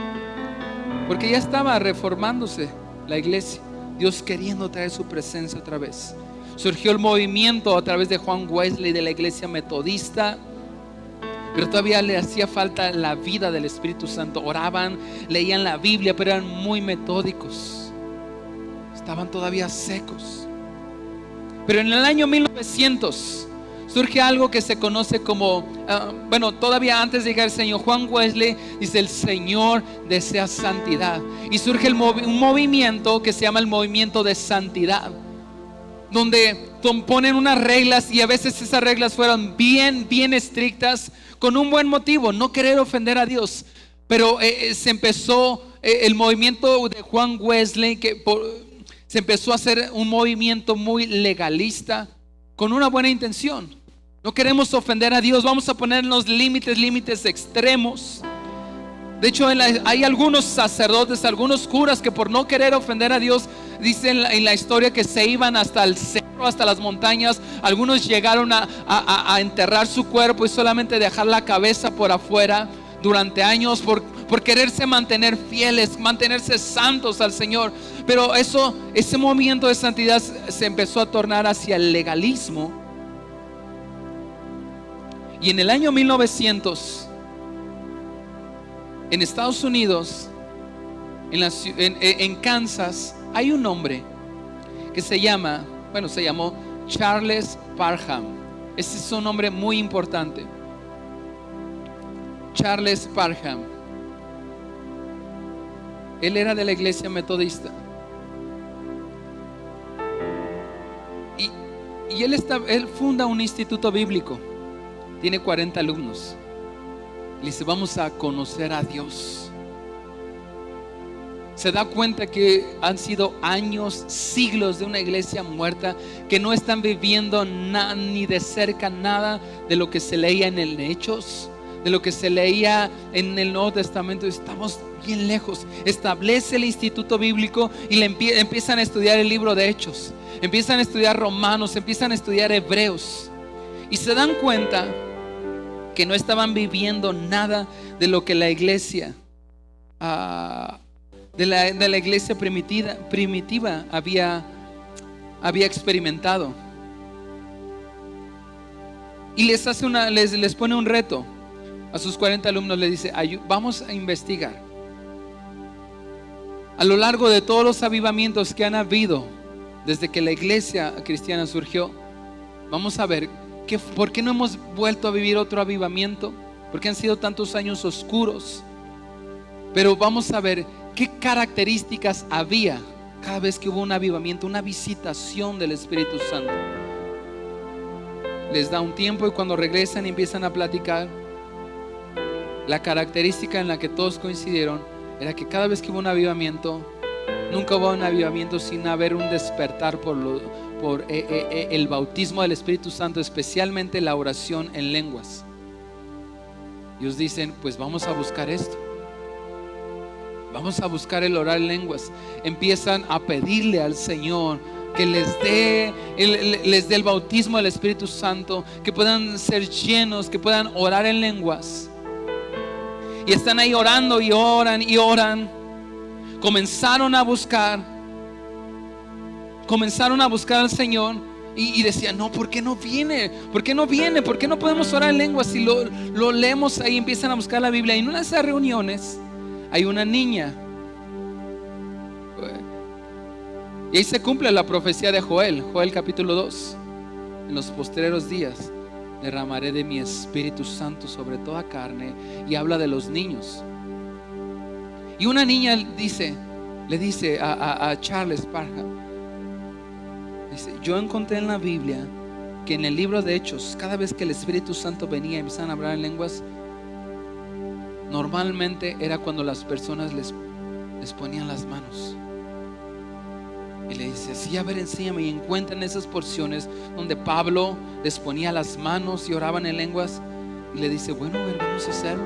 porque ya estaba reformándose la iglesia, Dios queriendo traer su presencia otra vez. Surgió el movimiento a través de Juan Wesley de la iglesia metodista, pero todavía le hacía falta la vida del Espíritu Santo. Oraban, leían la Biblia, pero eran muy metódicos, estaban todavía secos. Pero en el año 1900 surge algo que se conoce como, todavía antes de llegar el Señor, Juan Wesley dice: el Señor desea santidad. Y surge un movimiento que se llama el movimiento de santidad, donde ponen unas reglas, y a veces esas reglas fueron bien estrictas, con un buen motivo, no querer ofender a Dios. Pero se empezó el movimiento de Juan Wesley, se empezó a hacer un movimiento muy legalista, con una buena intención. No queremos ofender a Dios, vamos a ponernos límites extremos. De hecho, hay algunos sacerdotes, algunos curas, que por no querer ofender a Dios, dicen en la historia que se iban hasta el cerro, hasta las montañas. Algunos llegaron a enterrar su cuerpo y solamente dejar la cabeza por afuera durante años, por quererse mantener fieles, mantenerse santos al Señor. Pero ese movimiento de santidad se empezó a tornar hacia el legalismo. Y en el año 1900, en Estados Unidos, en Kansas, hay un hombre que se llamó Charles Parham. Ese es un nombre muy importante. Charles Parham. Él era de la iglesia metodista. Y él funda un instituto bíblico. Tiene 40 alumnos. Le dice, vamos a conocer a Dios. Se da cuenta que han sido años, siglos de una iglesia muerta, que no están viviendo ni de cerca nada de lo que se leía en el Hechos, de lo que se leía en el Nuevo Testamento. Estamos bien lejos. Establece el instituto bíblico y empiezan a estudiar el libro de Hechos, empiezan a estudiar Romanos, empiezan a estudiar Hebreos, y se dan cuenta que no estaban viviendo nada de lo que la iglesia de la iglesia primitiva había experimentado. Y les pone un reto a sus 40 alumnos. Les dice, vamos a investigar a lo largo de todos los avivamientos que han habido desde que la iglesia cristiana surgió. Vamos a ver por qué no hemos vuelto a vivir otro avivamiento, porque han sido tantos años oscuros. Pero vamos a ver qué características había cada vez que hubo un avivamiento, una visitación del Espíritu Santo. Les da un tiempo y cuando regresan y empiezan a platicar, la característica en la que todos coincidieron era que cada vez que hubo un avivamiento, nunca hubo un avivamiento sin haber un despertar por el bautismo del Espíritu Santo, especialmente la oración en lenguas. Y ellos dicen, pues vamos a buscar esto. Vamos a buscar el orar en lenguas. Empiezan a pedirle al Señor que les dé el bautismo del Espíritu Santo, que puedan ser llenos, que puedan orar en lenguas. Y están ahí orando y oran y oran. Comenzaron a buscar al Señor y decían, no, ¿por qué no viene? ¿Por qué no viene? ¿Por qué no podemos orar en lenguas? Si lo leemos ahí, empiezan a buscar la Biblia. Y en una de esas reuniones hay una niña, y ahí se cumple la profecía de Joel capítulo 2. En los postreros días derramaré de mi Espíritu Santo sobre toda carne. Y habla de los niños. Y una niña le dice a Charles Parham, dice, yo encontré en la Biblia que en el libro de Hechos, cada vez que el Espíritu Santo venía y empezaban a hablar en lenguas, normalmente era cuando las personas les ponían las manos. Y le dice, sí, a ver, enséñame. Y encuentran esas porciones donde Pablo les ponía las manos y oraban en lenguas. Y le dice, bueno, a ver, vamos a hacerlo.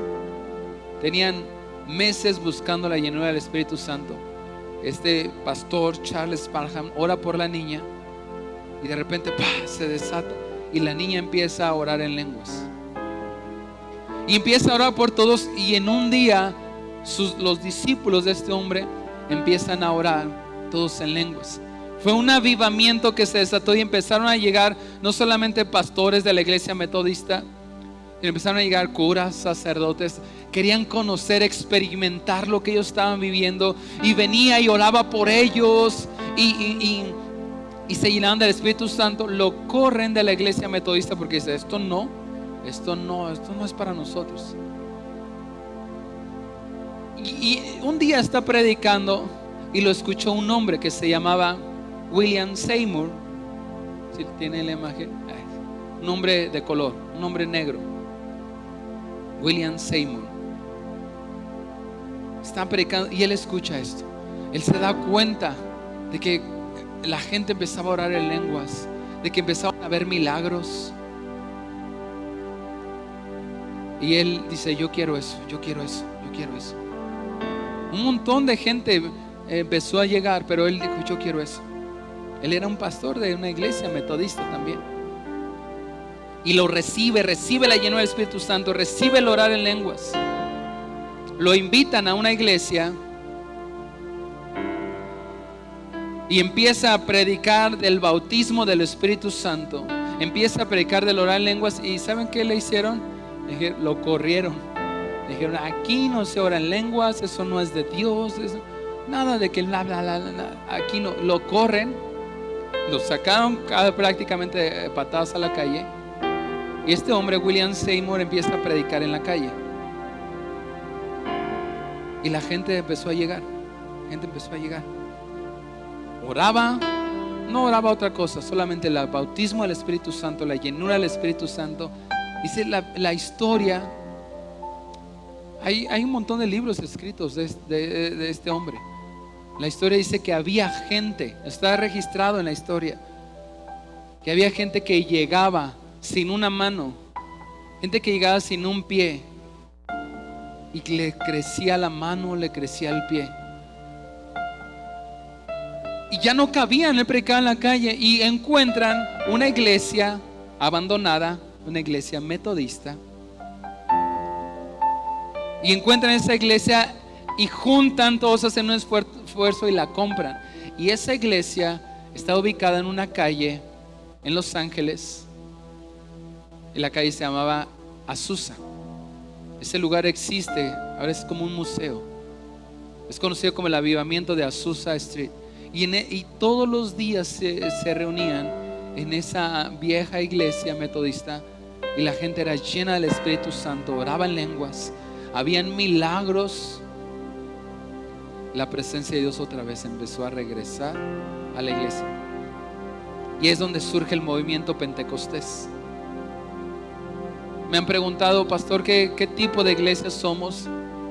Tenían meses buscando la llenura del Espíritu Santo. Este pastor Charles Parham ora por la niña y de repente se desata y la niña empieza a orar en lenguas. Y empieza a orar por todos, y en un día los discípulos de este hombre empiezan a orar todos en lenguas. Fue un avivamiento que se desató y empezaron a llegar no solamente pastores de la iglesia metodista, empezaron a llegar curas, sacerdotes. Querían conocer, experimentar lo que ellos estaban viviendo, y venía y oraba por ellos y se llenaban del Espíritu Santo. Lo corren de la iglesia metodista porque dice, esto no es para nosotros. Y un día está predicando y lo escuchó un hombre que se llamaba William Seymour. Si tiene la imagen, un hombre de color, un hombre negro, William Seymour. Está predicando y él escucha esto. Él se da cuenta de que la gente empezaba a orar en lenguas, de que empezaban a ver milagros. Y él dice, yo quiero eso. Un montón de gente empezó a llegar, pero él dijo, yo quiero eso. Él era un pastor de una iglesia metodista también. Y lo recibe la llenura del Espíritu Santo, recibe el orar en lenguas. Lo invitan a una iglesia y empieza a predicar del bautismo del Espíritu Santo. Empieza a predicar del orar en lenguas. ¿Y saben qué le hicieron? Lo corrieron. Dijeron, aquí no se ora en lenguas, eso no es de Dios, eso, nada de que bla, bla, bla, bla. Aquí no. Lo corren, lo sacaron prácticamente patadas a la calle. Y este hombre, William Seymour, empieza a predicar en la calle. Y la gente empezó a llegar. Oraba, no oraba otra cosa, solamente el bautismo del Espíritu Santo, la llenura del Espíritu Santo. Dice la historia Hay un montón de libros escritos de este hombre. La historia dice que había gente, está registrado en la historia, que había gente que llegaba sin una mano, gente que llegaba sin un pie, y le crecía la mano, le crecía el pie, y ya no cabían. Él predicaba en la calle y encuentran una iglesia abandonada, una iglesia metodista, y encuentran esa iglesia y juntan, todos hacen un esfuerzo y la compran. Y esa iglesia está ubicada en una calle en Los Ángeles, y la calle se llamaba Azusa. Ese lugar existe, ahora es como un museo, es conocido como el avivamiento de Azusa Street. Y todos los días se reunían en esa vieja iglesia metodista, y la gente era llena del Espíritu Santo, oraba en lenguas, habían milagros. La presencia de Dios otra vez empezó a regresar a la iglesia, y es donde surge el movimiento Pentecostés. Me han preguntado, pastor, ¿qué tipo de iglesia somos?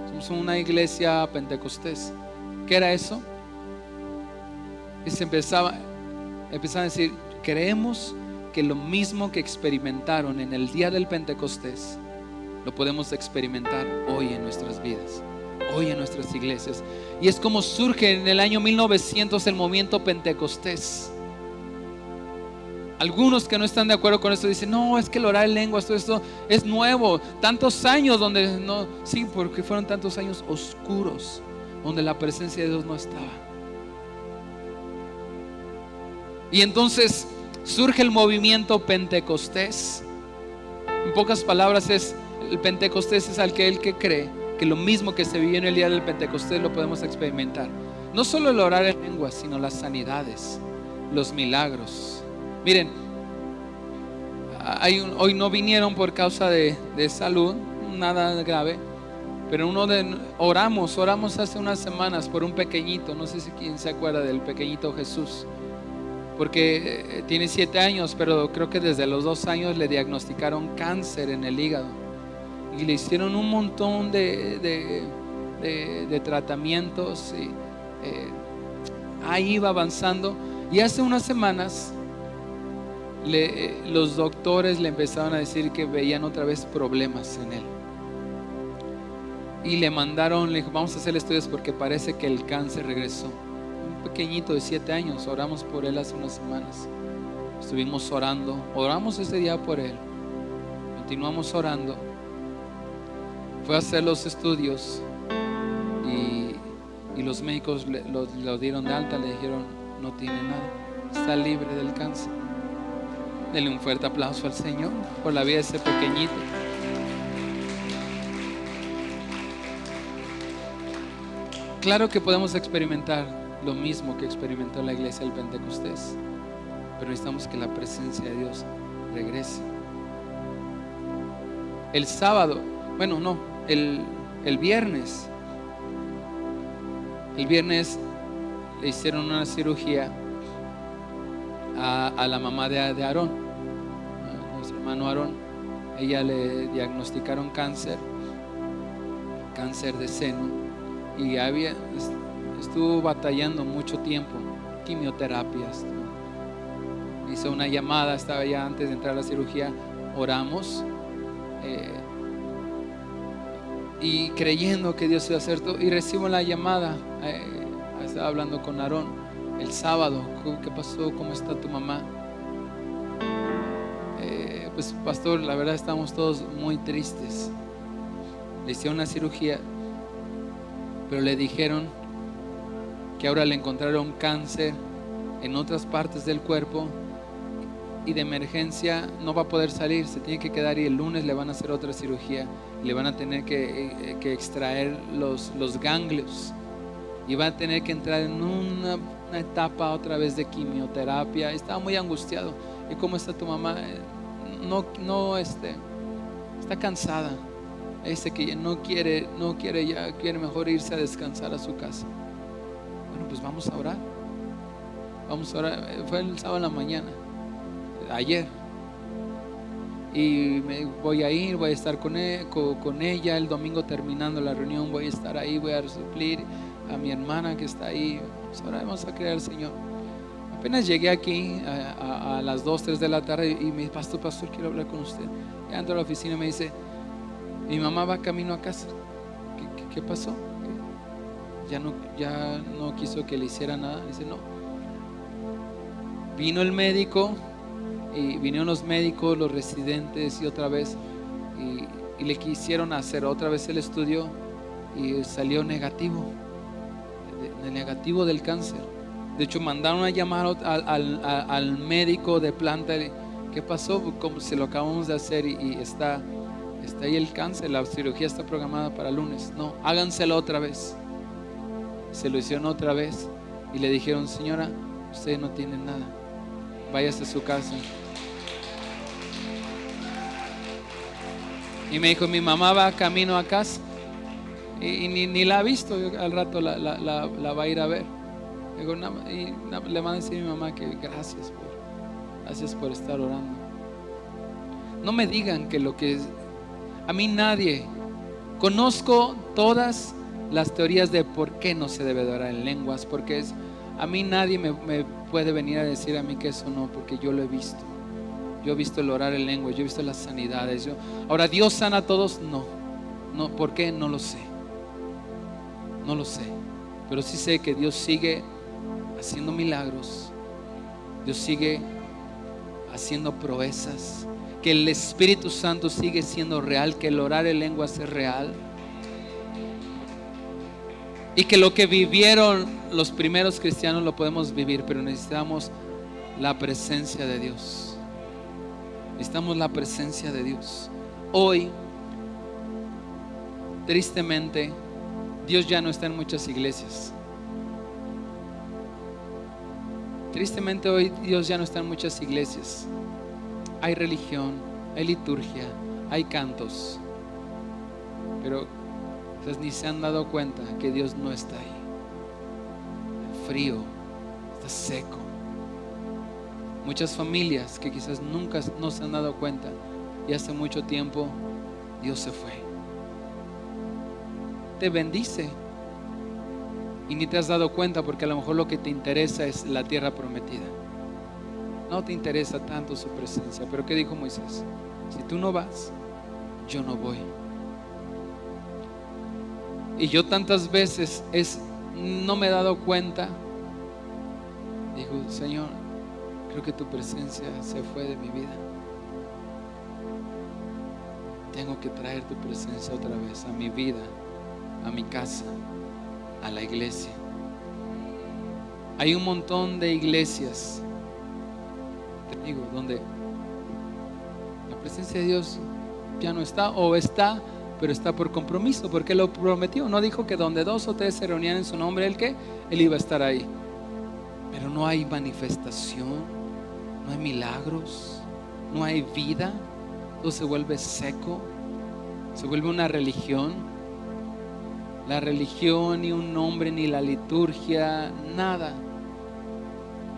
Somos una iglesia Pentecostés. ¿Qué era eso? Y se empezaban a decir, creemos que lo mismo que experimentaron en el día del Pentecostés, lo podemos experimentar hoy en nuestras vidas, hoy en nuestras iglesias. Y es como surge en el año 1900 el movimiento Pentecostés. Algunos que no están de acuerdo con esto dicen, no, es que el orar en lenguas, todo esto es nuevo. Tantos años donde no, sí, porque fueron tantos años oscuros donde la presencia de Dios no estaba. Y entonces surge el movimiento Pentecostés. En pocas palabras, el Pentecostés es aquel que cree que lo mismo que se vivió en el día del Pentecostés lo podemos experimentar. No solo el orar en lenguas, sino las sanidades, los milagros. Miren, hoy no vinieron por causa de salud, nada grave, pero oramos hace unas semanas por un pequeñito. No sé si quién se acuerda del pequeñito Jesús, porque tiene 7 años, pero creo que desde los 2 años le diagnosticaron cáncer en el hígado, y le hicieron un montón de tratamientos, y ahí iba avanzando. Y hace unas semanas los doctores le empezaron a decir que veían otra vez problemas en él, y le dijo, vamos a hacer estudios porque parece que el cáncer regresó. Un pequeñito de 7 años, oramos por él hace unas semanas, estuvimos oramos ese día por él, continuamos orando. Fue a hacer los estudios y los médicos lo dieron de alta, le dijeron, no tiene nada, está libre del cáncer. Denle un fuerte aplauso al Señor por la vida de ese pequeñito. Claro que podemos experimentar lo mismo que experimentó la iglesia del Pentecostés, pero necesitamos que la presencia de Dios regrese. El sábado, bueno, no, el viernes le hicieron una cirugía a la mamá de Aarón, a nuestro hermano Aarón. Ella le diagnosticaron cáncer de seno, y estuvo batallando mucho tiempo, quimioterapias. Hizo una llamada, estaba ya antes de entrar a la cirugía, oramos, y creyendo que Dios iba a hacer todo, y recibo la llamada. Estaba hablando con Aarón el sábado, ¿qué pasó? ¿Cómo está tu mamá? Pues pastor, la verdad estamos todos muy tristes. Le hicieron una cirugía, pero le dijeron que ahora le encontraron cáncer en otras partes del cuerpo, y de emergencia no va a poder salir, se tiene que quedar, y el lunes le van a hacer otra cirugía, y le van a tener que extraer los ganglios, y va a tener que entrar en una etapa otra vez de quimioterapia. Estaba muy angustiado. ¿Y cómo está tu mamá? Está cansada. Dice que no quiere ya, quiere mejor irse a descansar a su casa. Bueno, pues vamos a orar. Fue el sábado en la mañana, ayer. y voy a estar con ella el domingo terminando la reunión, voy a estar ahí, voy a suplir a mi hermana que está ahí. Pues ahora vamos a creer al Señor. Apenas llegué aquí a las 2, 3 de la tarde y me dice, pastor, quiero hablar con usted. Ya entro a la oficina y me dice, mi mamá va camino a casa. ¿Qué pasó? Ya no quiso que le hiciera nada. Dice, no. Vino el médico y vinieron los médicos, los residentes y otra vez y le quisieron hacer otra vez el estudio y salió negativo del cáncer. De hecho mandaron a llamar al médico de planta. ¿Qué pasó? Como se lo acabamos de hacer y está ahí el cáncer, la cirugía está programada para el lunes. No, háganselo otra vez. Se lo hicieron otra vez y le dijeron, señora, usted no tiene nada, váyase a su casa. Y me dijo, mi mamá va camino a casa y ni la ha visto. Al rato la va a ir a ver. Digo, le van a decir a mi mamá que gracias por estar orando. No me digan que lo que es, a mí nadie, conozco todas las teorías de por qué no se debe de orar en lenguas, porque a mí nadie me puede venir a decir a mí que eso no, porque yo lo he visto. Yo he visto el orar en lenguas, yo he visto las sanidades. Ahora, ¿Dios sana a todos? No, ¿por qué? No lo sé. No lo sé. Pero sí sé que Dios sigue haciendo milagros. Dios sigue haciendo proezas. Que el Espíritu Santo sigue siendo real. Que el orar en lenguas es real. Y que lo que vivieron los primeros cristianos lo podemos vivir. Pero necesitamos la presencia de Dios. Necesitamos la presencia de Dios. Hoy, tristemente, Dios ya no está en muchas iglesias. Tristemente hoy Dios ya no está en muchas iglesias. Hay religión, hay liturgia, hay cantos, pero ustedes ni se han dado cuenta que Dios no está ahí. Está frío, está seco. Muchas familias que quizás nunca no se han dado cuenta y hace mucho tiempo Dios se fue. Te bendice y ni te has dado cuenta, porque a lo mejor lo que te interesa es la tierra prometida. No te interesa tanto su presencia. Pero ¿qué dijo Moisés? Si tú no vas, yo no voy. Y yo tantas veces no me he dado cuenta. Digo, Señor, creo que tu presencia se fue de mi vida. Tengo que traer tu presencia otra vez a mi vida, a mi casa, a la iglesia. Hay un montón de iglesias, te digo, donde la presencia de Dios ya no está, o está, pero está por compromiso, porque Él lo prometió. No dijo que donde 2 o 3 se reunían en su nombre, Él iba a estar ahí. Pero no hay manifestación, no hay milagros, no hay vida. Todo se vuelve seco, se vuelve una religión. La religión, ni un nombre, ni la liturgia, nada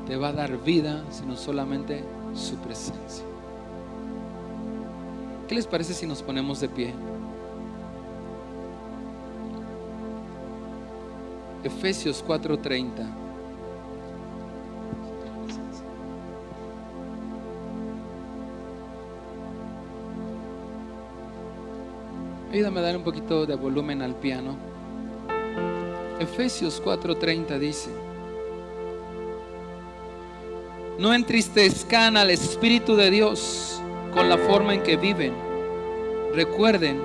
te va a dar vida, sino solamente su presencia. ¿Qué les parece si nos ponemos de pie? Efesios 4:30. Ayúdame a dar un poquito de volumen al piano. Efesios 4:30 dice: no entristezcan al Espíritu de Dios con la forma en que viven. Recuerden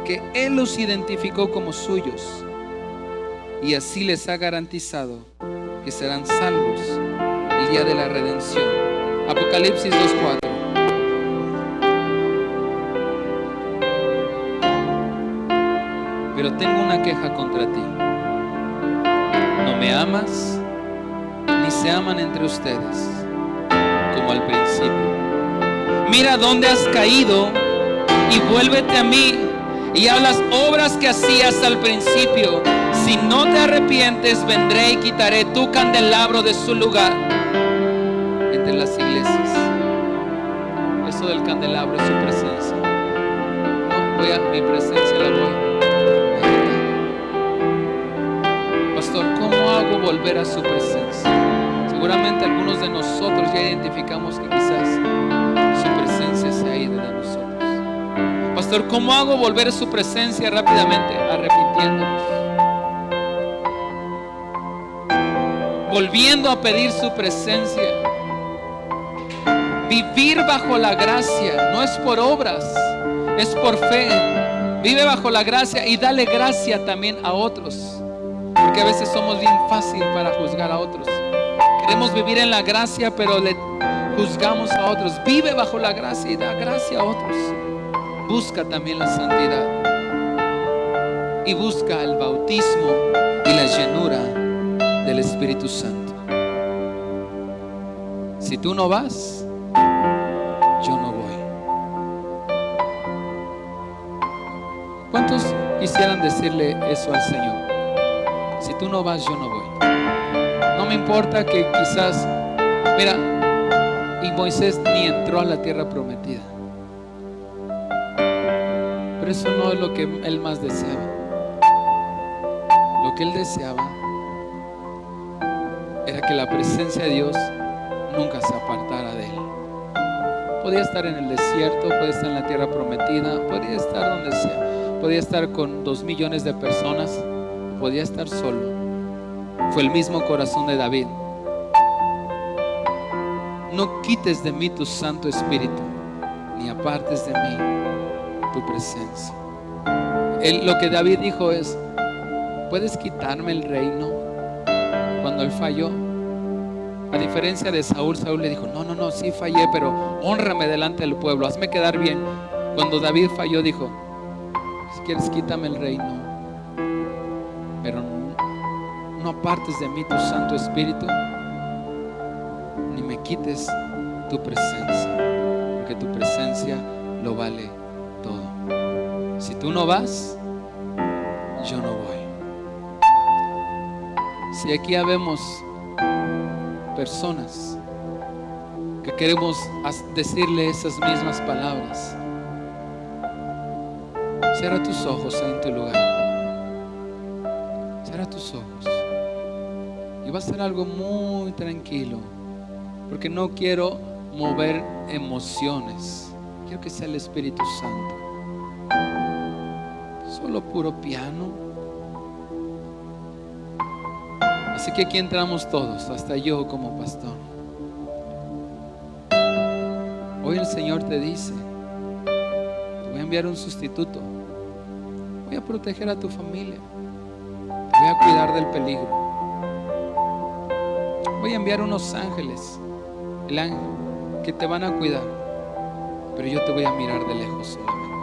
que Él los identificó como suyos y así les ha garantizado que serán salvos el día de la redención. Apocalipsis 2:4. Pero tengo una queja contra ti. No me amas, ni se aman entre ustedes como al principio. Mira dónde has caído y vuélvete a mí y haz las obras que hacías al principio. Si no te arrepientes, vendré y quitaré tu candelabro de su lugar entre las iglesias. Es paso del candelabro es su presencia. No, mi presencia la voy a quitar. Pastor, ¿cómo hago volver a su presencia? Seguramente algunos de nosotros ya identificamos que quizás su presencia se ha ido de nosotros. Pastor, ¿cómo hago volver a su presencia rápidamente? Arrepintiéndonos, volviendo a pedir su presencia. Vivir bajo la gracia no es por obras, es por fe. Vive bajo la gracia y dale gracia también a otros, porque a veces somos bien fácil para juzgar a otros. Queremos vivir en la gracia, pero le juzgamos a otros. Vive bajo la gracia y da gracia a otros. Busca también la santidad y busca el bautismo y la llenura del Espíritu Santo. Si tú no vas, yo no voy. ¿Cuántos quisieran decirle eso al Señor? Si tú no vas, yo no voy. No me importa que quizás, mira, y Moisés ni entró a la tierra prometida, pero eso no es lo que él más deseaba. Lo que él deseaba era que la presencia de Dios nunca se apartara de él. Podía estar en el desierto, podía estar en la tierra prometida, podía estar donde sea, podía estar con 2 millones de personas, podía estar solo. Fue el mismo corazón de David. No quites de mí tu Santo Espíritu, ni apartes de mí tu presencia. Lo que David dijo es: ¿puedes quitarme el reino? Cuando él falló, a diferencia de Saúl, Saúl le dijo: no, sí fallé, pero hónrame delante del pueblo, hazme quedar bien. Cuando David falló, dijo: si quieres, quítame el reino, pero no apartes de mí tu Santo Espíritu, ni me quites tu presencia, porque tu presencia lo vale todo. Si tú no vas, yo no voy. Si aquí habemos personas que queremos decirle esas mismas palabras, cierra tus ojos en tu lugar. Cierra tus ojos. Y va a ser algo muy tranquilo, porque no quiero mover emociones. Quiero que sea el Espíritu Santo. Solo puro piano. Así que aquí entramos todos, hasta yo como pastor. Hoy el Señor te dice: te voy a enviar un sustituto. Voy a proteger a tu familia. Te voy a cuidar del peligro. Voy a enviar unos ángeles, el ángel, que te van a cuidar, pero yo te voy a mirar de lejos solamente.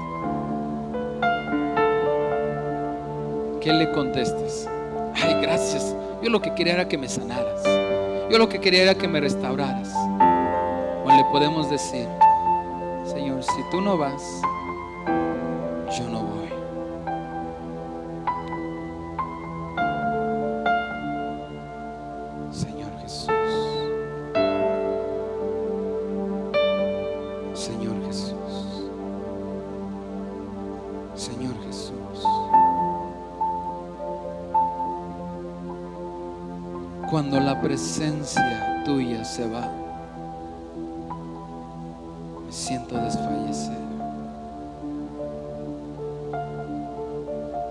¿Qué le contestas? Ay, gracias. Yo lo que quería era que me sanaras. Yo lo que quería era que me restauraras. O le podemos decir: Señor, si tú no vas, yo no voy. Señor Jesús. Señor Jesús. Señor Jesús. Cuando la presencia tuya se va, me siento desfallecer.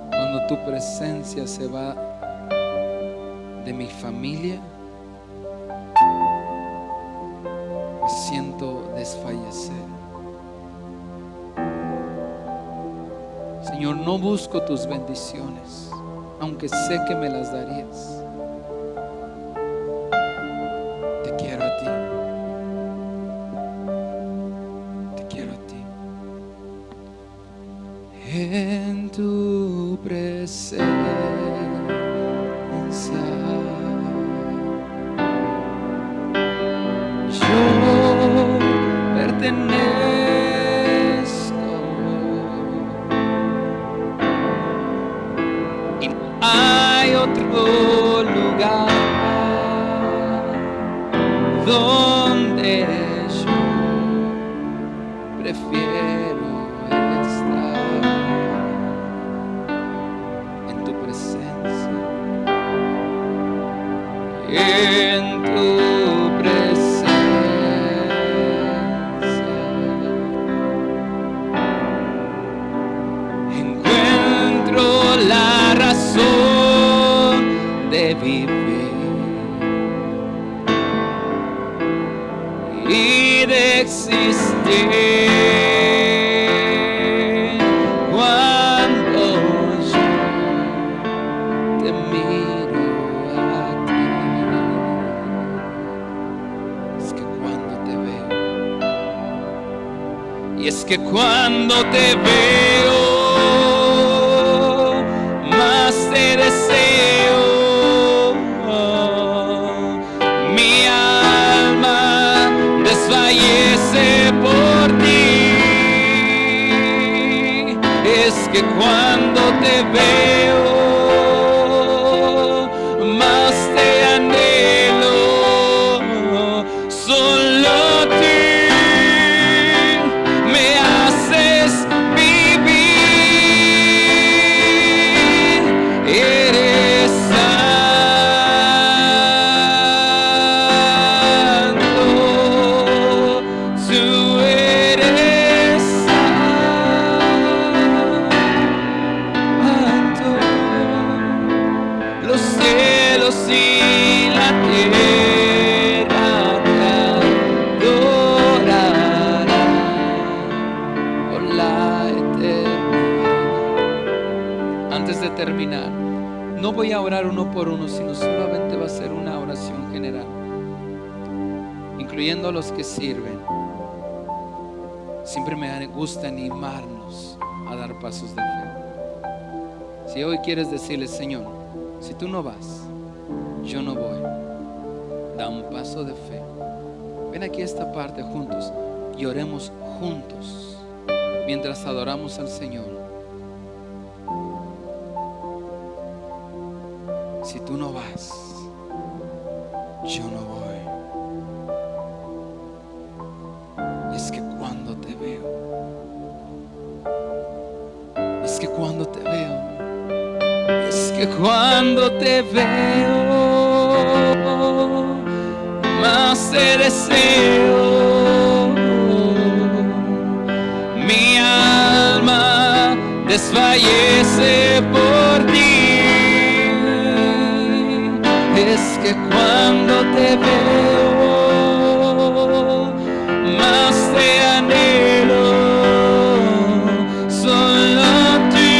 Cuando tu presencia se va de mi familia, me siento desfallecer. Señor, no busco tus bendiciones, aunque sé que me las darías. Te quiero a ti. Te quiero a ti. En tu presencia yo pertenezco. Y no hay otro lugar donde yo de vivir y de existir. Cuando yo te miro a ti, es que cuando te veo, y es que cuando te veo, más te deseo. Mi alma desfallece por ti. Es que cuando te veo, más te anhelo. Solo tú me haces vivir. Eres santo, tú eres santo. Los cielos y la tierra te adorarán por la eternidad. Antes de terminar, no voy a orar uno por uno, sino solamente va a ser una oración general, incluyendo a los que sirven. Siempre me gusta animarnos a dar pasos de fe. Si hoy quieres decirle: Señor, si tú no vas, yo no voy, da un paso de fe. Ven aquí a esta parte juntos y oremos juntos mientras adoramos al Señor. Si tú no vas, yo no voy. Y es que cuando te veo, es que cuando te veo, es que cuando te veo, más te deseo. Mi alma desfallece por ti. Es que cuando te veo, más te anhelo. Solo tú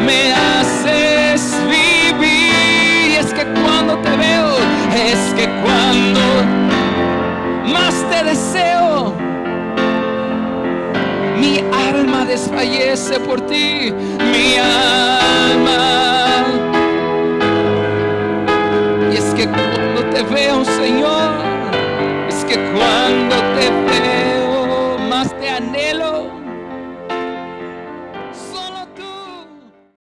me haces vivir. Y es que cuando te veo, es que cuando más te deseo, mi alma desfallece por ti. Mi alma. Y es que cuando te veo, Señor,